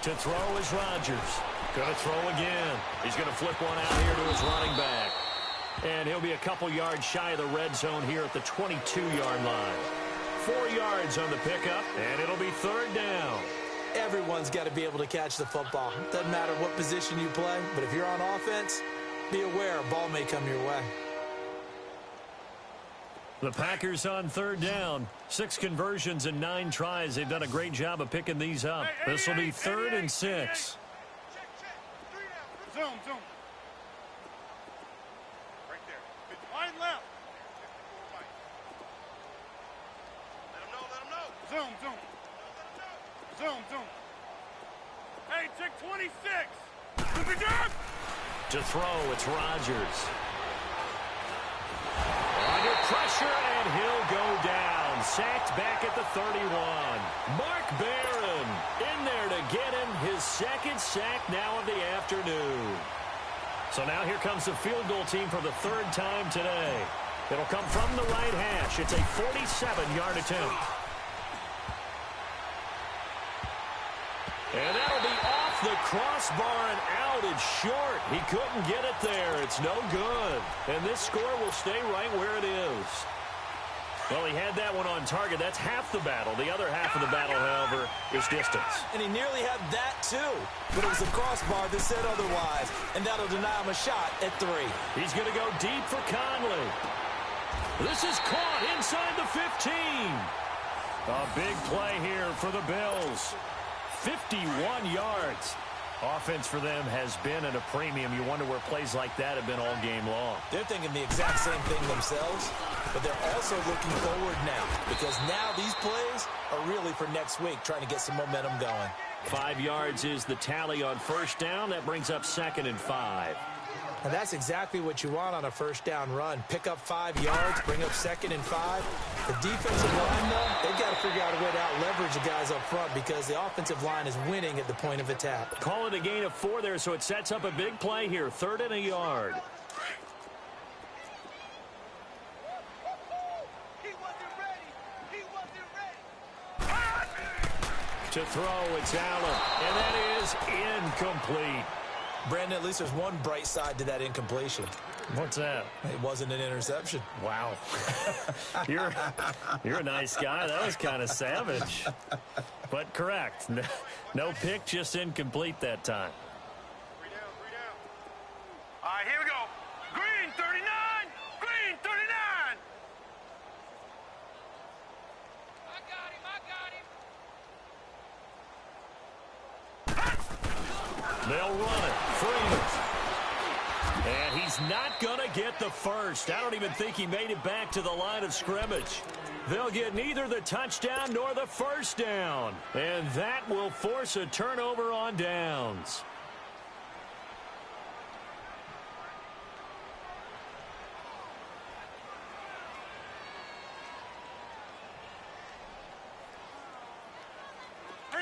To throw is Rodgers. Going to throw again. He's going to flip one out here to his running back. And he'll be a couple yards shy of the red zone here at the 22-yard line. 4 yards on the pickup, and it'll be 3rd down. Everyone's got to be able to catch the football. Doesn't matter what position you play, but if you're on offense, be aware a ball may come your way. The Packers on third down. 6 conversions and 9 tries. They've done a great job of picking these up. This will be 3rd and 6. Check. 3 down. Zoom. Right there. Wide left. 54 right. Let him know. Zoom. Hey, check 26. To throw, it's Rodgers. Under pressure, and he'll go down. Sacked back at the 31. Mark Barron in there to get him his 2nd sack now of the afternoon. So now here comes the field goal team for the 3rd time today. It'll come from the right hash. It's a 47-yard attempt. And that'll be off the crossbar and out. It's short. He couldn't get it there. It's no good. And this score will stay right where it is. Well, he had that one on target. That's half the battle. The other half of the battle, however, is distance. And he nearly had that, too. But it was a crossbar that said otherwise. And that'll deny him a shot at 3. He's going to go deep for Conley. This is caught inside the 15. A big play here for the Bills. 51 yards. Offense for them has been at a premium. You wonder where plays like that have been all game long. They're thinking the exact same thing themselves, but they're also looking forward now because now these plays are really for next week, trying to get some momentum going. 5 yards is the tally on first down. That brings up 2nd and 5. And that's exactly what you want on a first down run. Pick up 5 yards, bring up 2nd and 5. The defensive line, though, they've got to figure out a way to out-leverage the guys up front because the offensive line is winning at the point of attack. Call it a gain of 4 there, so it sets up a big play here. 3rd and a yard. He wasn't ready. To throw, it's Allen. And that is incomplete. Brandon, at least there's one bright side to that incompletion. What's that? It wasn't an interception. Wow. You're a nice guy. That was kind of savage. But correct. No pick, just incomplete that time. 3 down. All right, here we go. Green 39. Green 39. I got him. They'll run it. Freeman. And he's not going to get the first. I don't even think he made it back to the line of scrimmage. They'll get neither the touchdown nor the first down. And that will force a turnover on downs.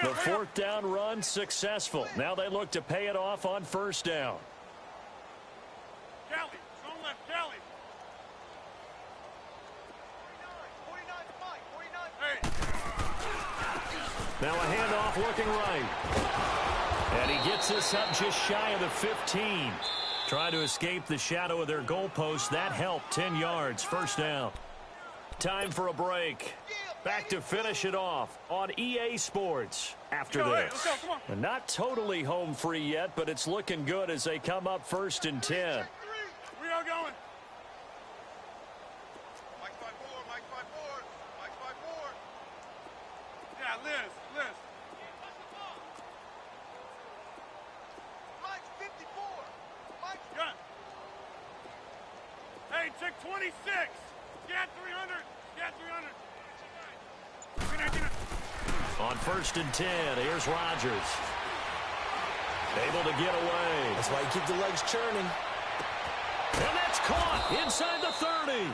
The 4th down run successful. Now they look to pay it off on first down. Kelly, strong left, Kelly. 49 Mike. 49. Hey. Now a handoff looking right. And he gets this up just shy of the 15. Trying to escape the shadow of their goalpost. That helped. 10 yards. First down. Time for a break. Back to finish it off on EA Sports after this. Let's go, come on. And not totally home free yet, but it's looking good as they come up 1st and 10. We are going. Mike 5-4. Mike 5-4. Mike 5-4. Yeah, Liz. Mike 54. Mike. Gun. Hey, check 26. Scat 300. Scat 300. On 1st and 10, here's Rodgers. Able to get away. That's why you keep the legs churning. And that's caught inside the 30.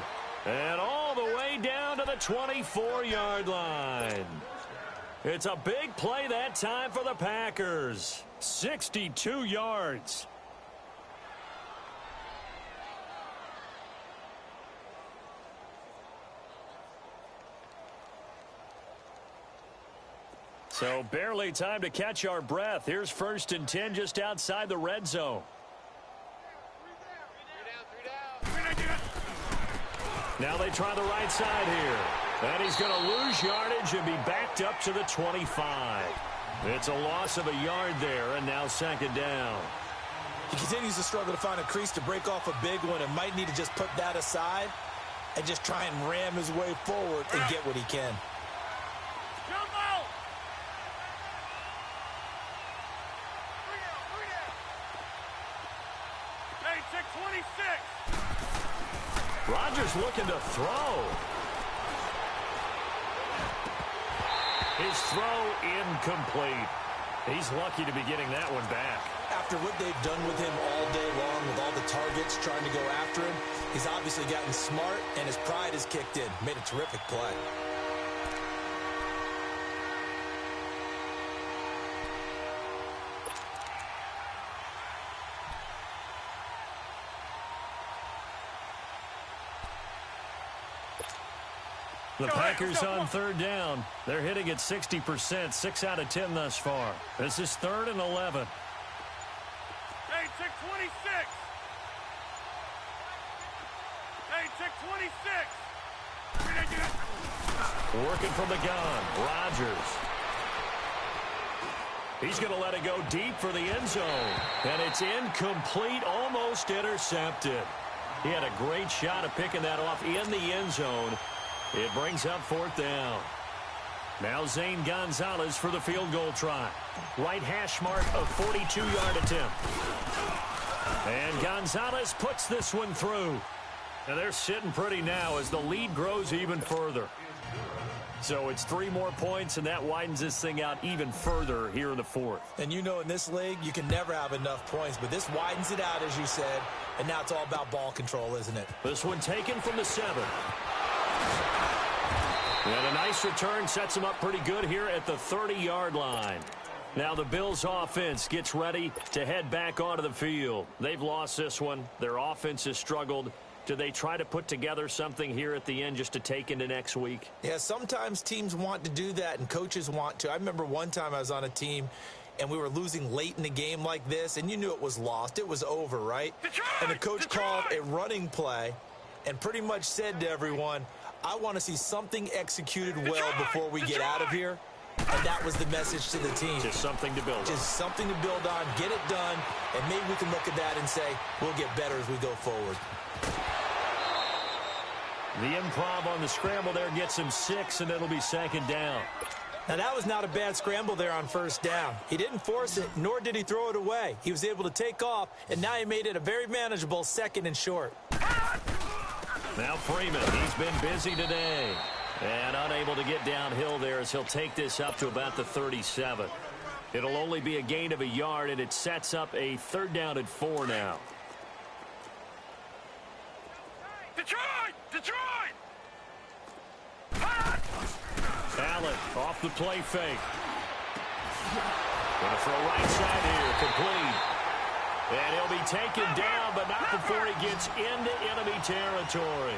And all the way down to the 24-yard line. It's a big play that time for the Packers. 62 yards. So barely time to catch our breath. Here's 1st and 10 just outside the red zone. 3 down. Now they try the right side here. And he's going to lose yardage and be backed up to the 25. It's a loss of a yard there, and now second down. He continues to struggle to find a crease to break off a big one and might need to just put that aside and just try and ram his way forward and get what he can. Jumbo! Hey, check 26. Rodgers looking to throw. His throw incomplete. He's lucky to be getting that one back. After what they've done with him all day long with all the targets trying to go after him, he's obviously gotten smart and his pride has kicked in. Made a terrific play. The Packers on third down. They're hitting at 60%, 6 out of 10 thus far. This is 3rd and 11. Hey, check 26. Hey, check 26. Working from the gun, Rodgers. He's going to let it go deep for the end zone. And it's incomplete, almost intercepted. He had a great shot at picking that off in the end zone. It brings up 4th down. Now Zane Gonzalez for the field goal try. Right hash mark of 42-yard attempt. And Gonzalez puts this one through. And they're sitting pretty now as the lead grows even further. So it's 3 more points, and that widens this thing out even further here in the 4th. And you know in this league, you can never have enough points, but this widens it out, as you said, and now it's all about ball control, isn't it? This one taken from the 7. And a nice return sets him up pretty good here at the 30-yard line. Now the Bills' offense gets ready to head back onto the field. They've lost this one. Their offense has struggled. Do they try to put together something here at the end just to take into next week? Yeah, sometimes teams want to do that and coaches want to. I remember one time I was on a team and we were losing late in the game like this, and you knew it was lost. It was over, right? And the coach called a running play and pretty much said to everyone, I want to see something executed well before we get out of here. And that was the message to the team. Just something to build on. Just something to build on, get it done, and maybe we can look at that and say, we'll get better as we go forward. The improv on the scramble there gets him 6, and it'll be 2nd down. Now, that was not a bad scramble there on 1st down. He didn't force it, nor did he throw it away. He was able to take off, and now he made it a very manageable 2nd and short. Now Freeman, he's been busy today. And unable to get downhill there as he'll take this up to about the 37. It'll only be a gain of a yard, and it sets up a 3rd down at 4 now. Detroit! Detroit! Allen off the play fake. Going to throw right side here, complete. And he'll be taken down, but not before he gets into enemy territory.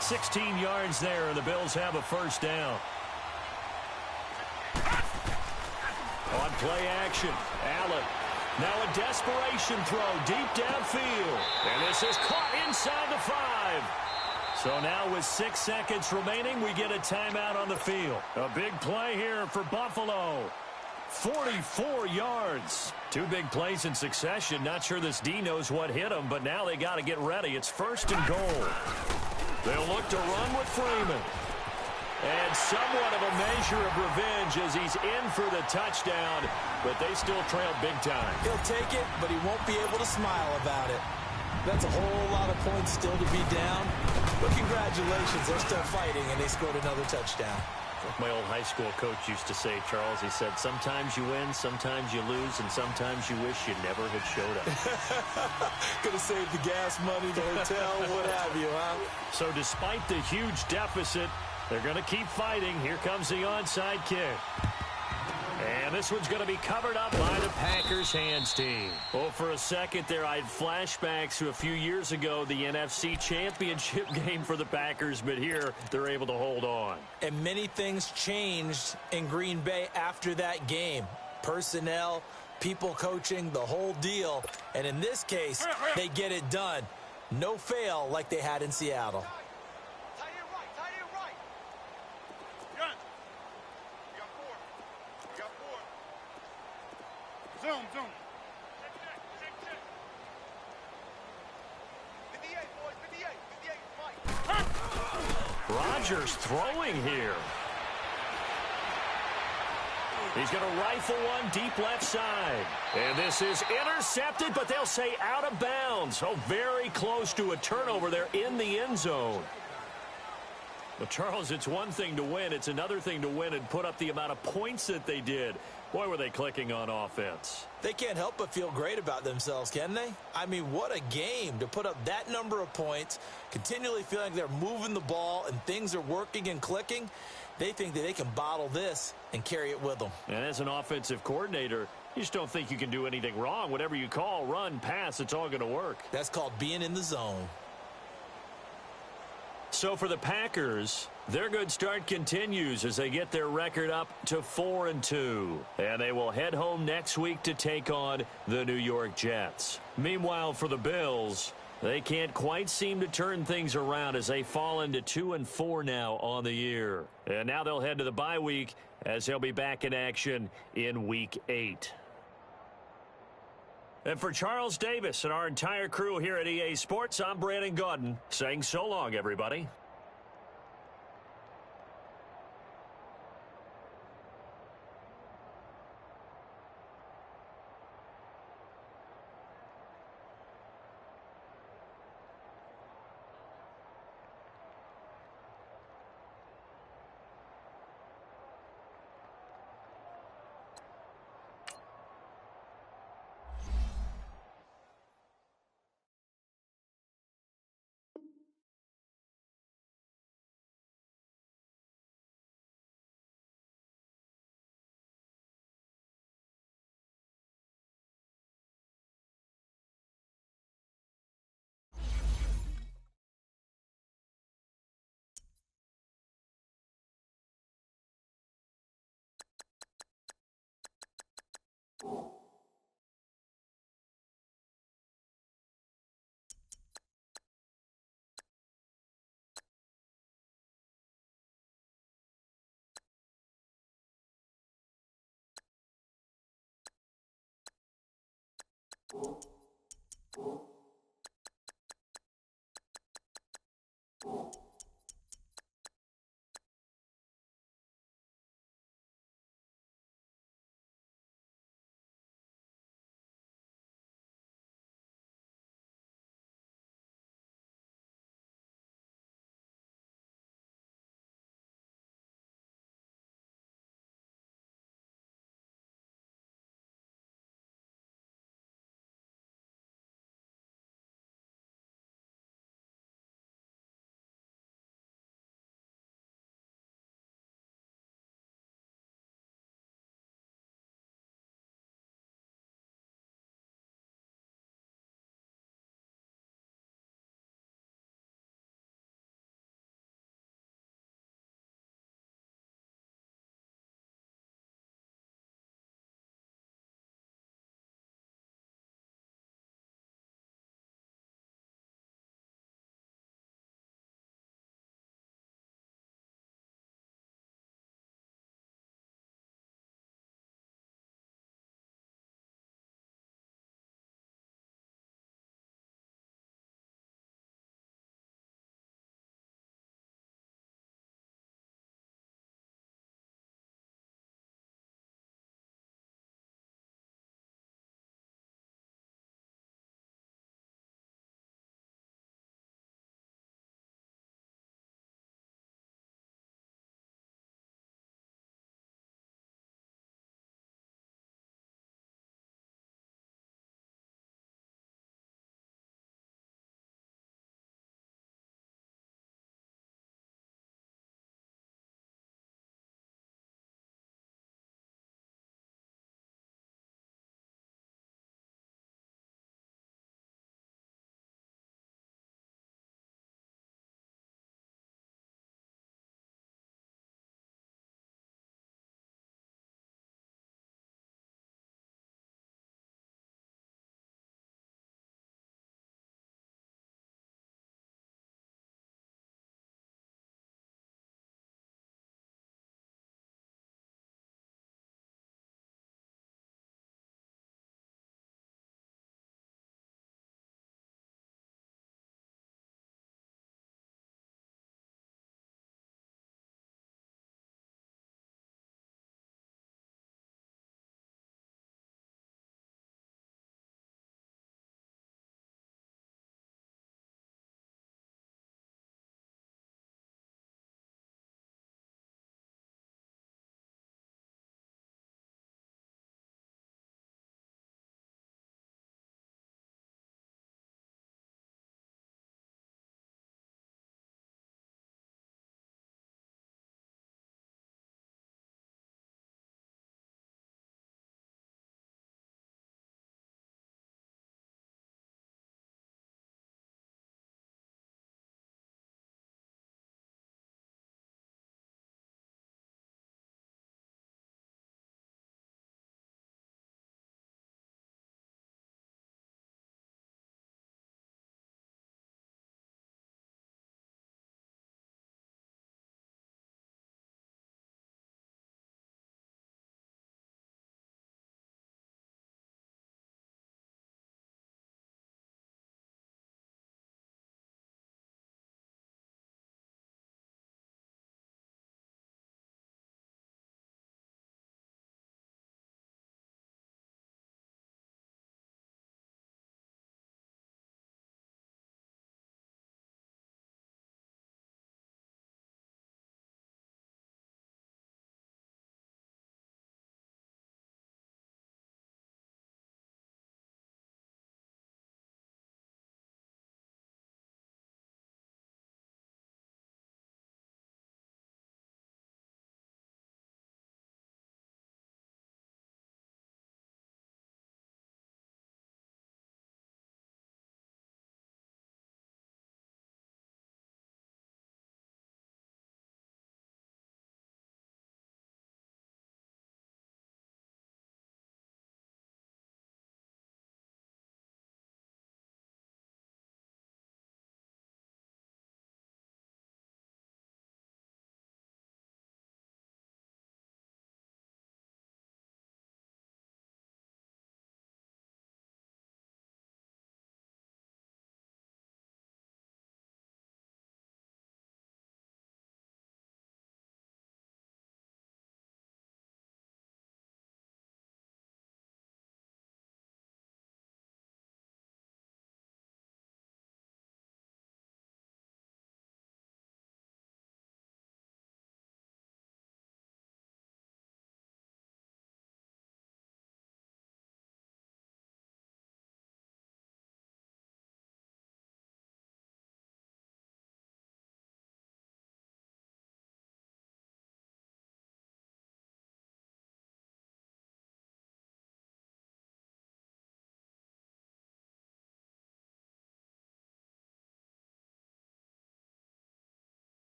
16 yards there, and the Bills have a 1st down. On play action, Allen. Now a desperation throw deep downfield. And this is caught inside the 5. So now with 6 seconds remaining, we get a timeout on the field. A big play here for Buffalo. 44 yards. 2 big plays in succession. Not sure this D knows what hit him, but now they got to get ready. It's 1st and goal. They'll look to run with Freeman. And somewhat of a measure of revenge as he's in for the touchdown, but they still trail big time. He'll take it, but he won't be able to smile about it. That's a whole lot of points still to be down. But congratulations, they're still fighting, and they scored another touchdown. Like my old high school coach used to say, Charles, he said, sometimes you win, sometimes you lose, and sometimes you wish you never had showed up. Could have saved the gas money, the hotel, what have you, huh? So despite the huge deficit, they're going to keep fighting. Here comes the onside kick. And this one's going to be covered up by the Packers hands team. Oh, for a second there, I had flashbacks to a few years ago, the NFC Championship game for the Packers, but here they're able to hold on. And many things changed in Green Bay after that game. Personnel, people coaching, the whole deal. And in this case, they get it done. No fail like they had in Seattle. Tight end right, tight end right. Gun. You got 4. You got 4. zoom. 58, boys, 58. 58, Mike. Rodgers throwing here. He's going to rifle one deep left side. And this is intercepted, but they'll say out of bounds. Oh, very close to a turnover there in the end zone. Well, Charles, it's one thing to win. It's another thing to win and put up the amount of points that they did. Boy, were they clicking on offense. They can't help but feel great about themselves, can they? I mean, what a game to put up that number of points, continually feeling like they're moving the ball and things are working and clicking. They think that they can bottle this and carry it with them. And as an offensive coordinator, you just don't think you can do anything wrong. Whatever you call, run, pass, it's all going to work. That's called being in the zone. So for the Packers, their good start continues as they get their record up to 4-2. And they will head home next week to take on the New York Jets. Meanwhile, for the Bills, they can't quite seem to turn things around as they fall into 2-4 now on the year. And now they'll head to the bye week as they'll be back in action in Week 8. And for Charles Davis and our entire crew here at EA Sports, I'm Brandon Gaudin saying so long, everybody.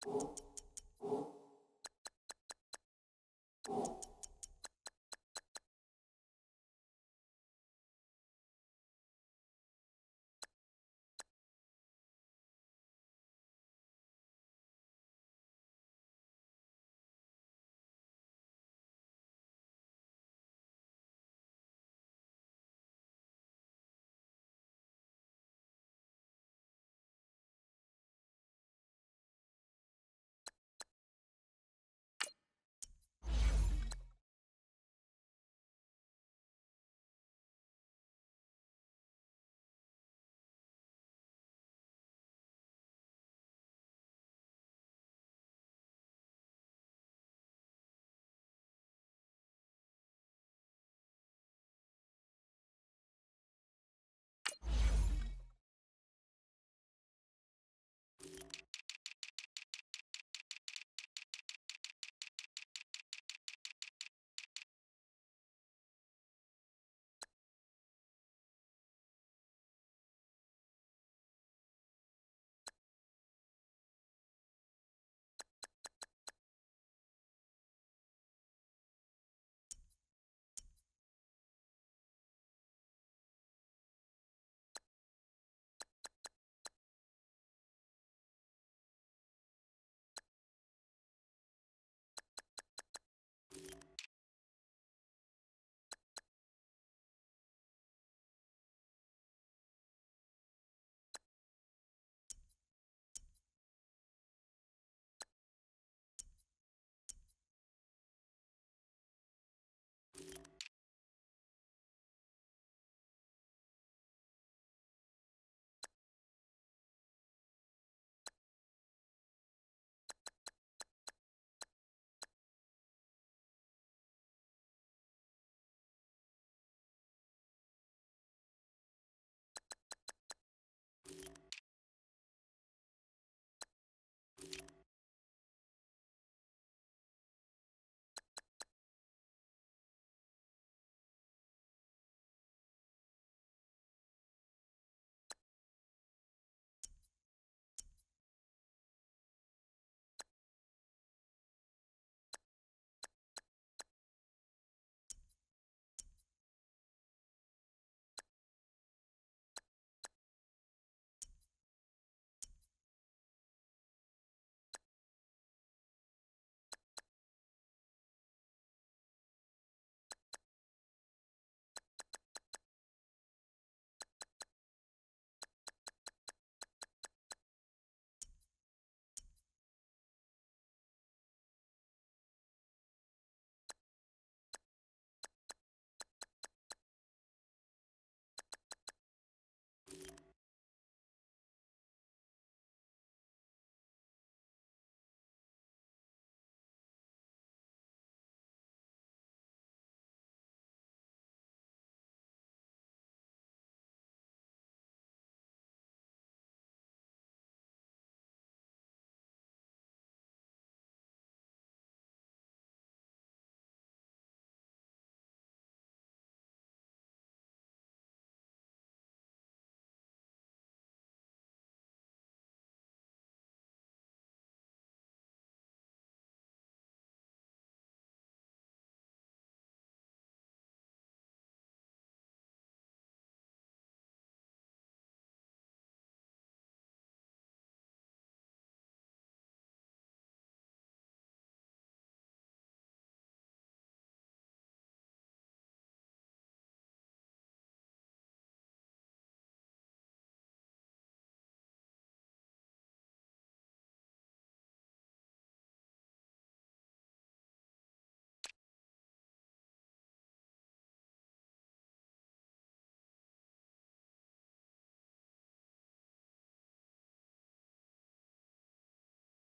you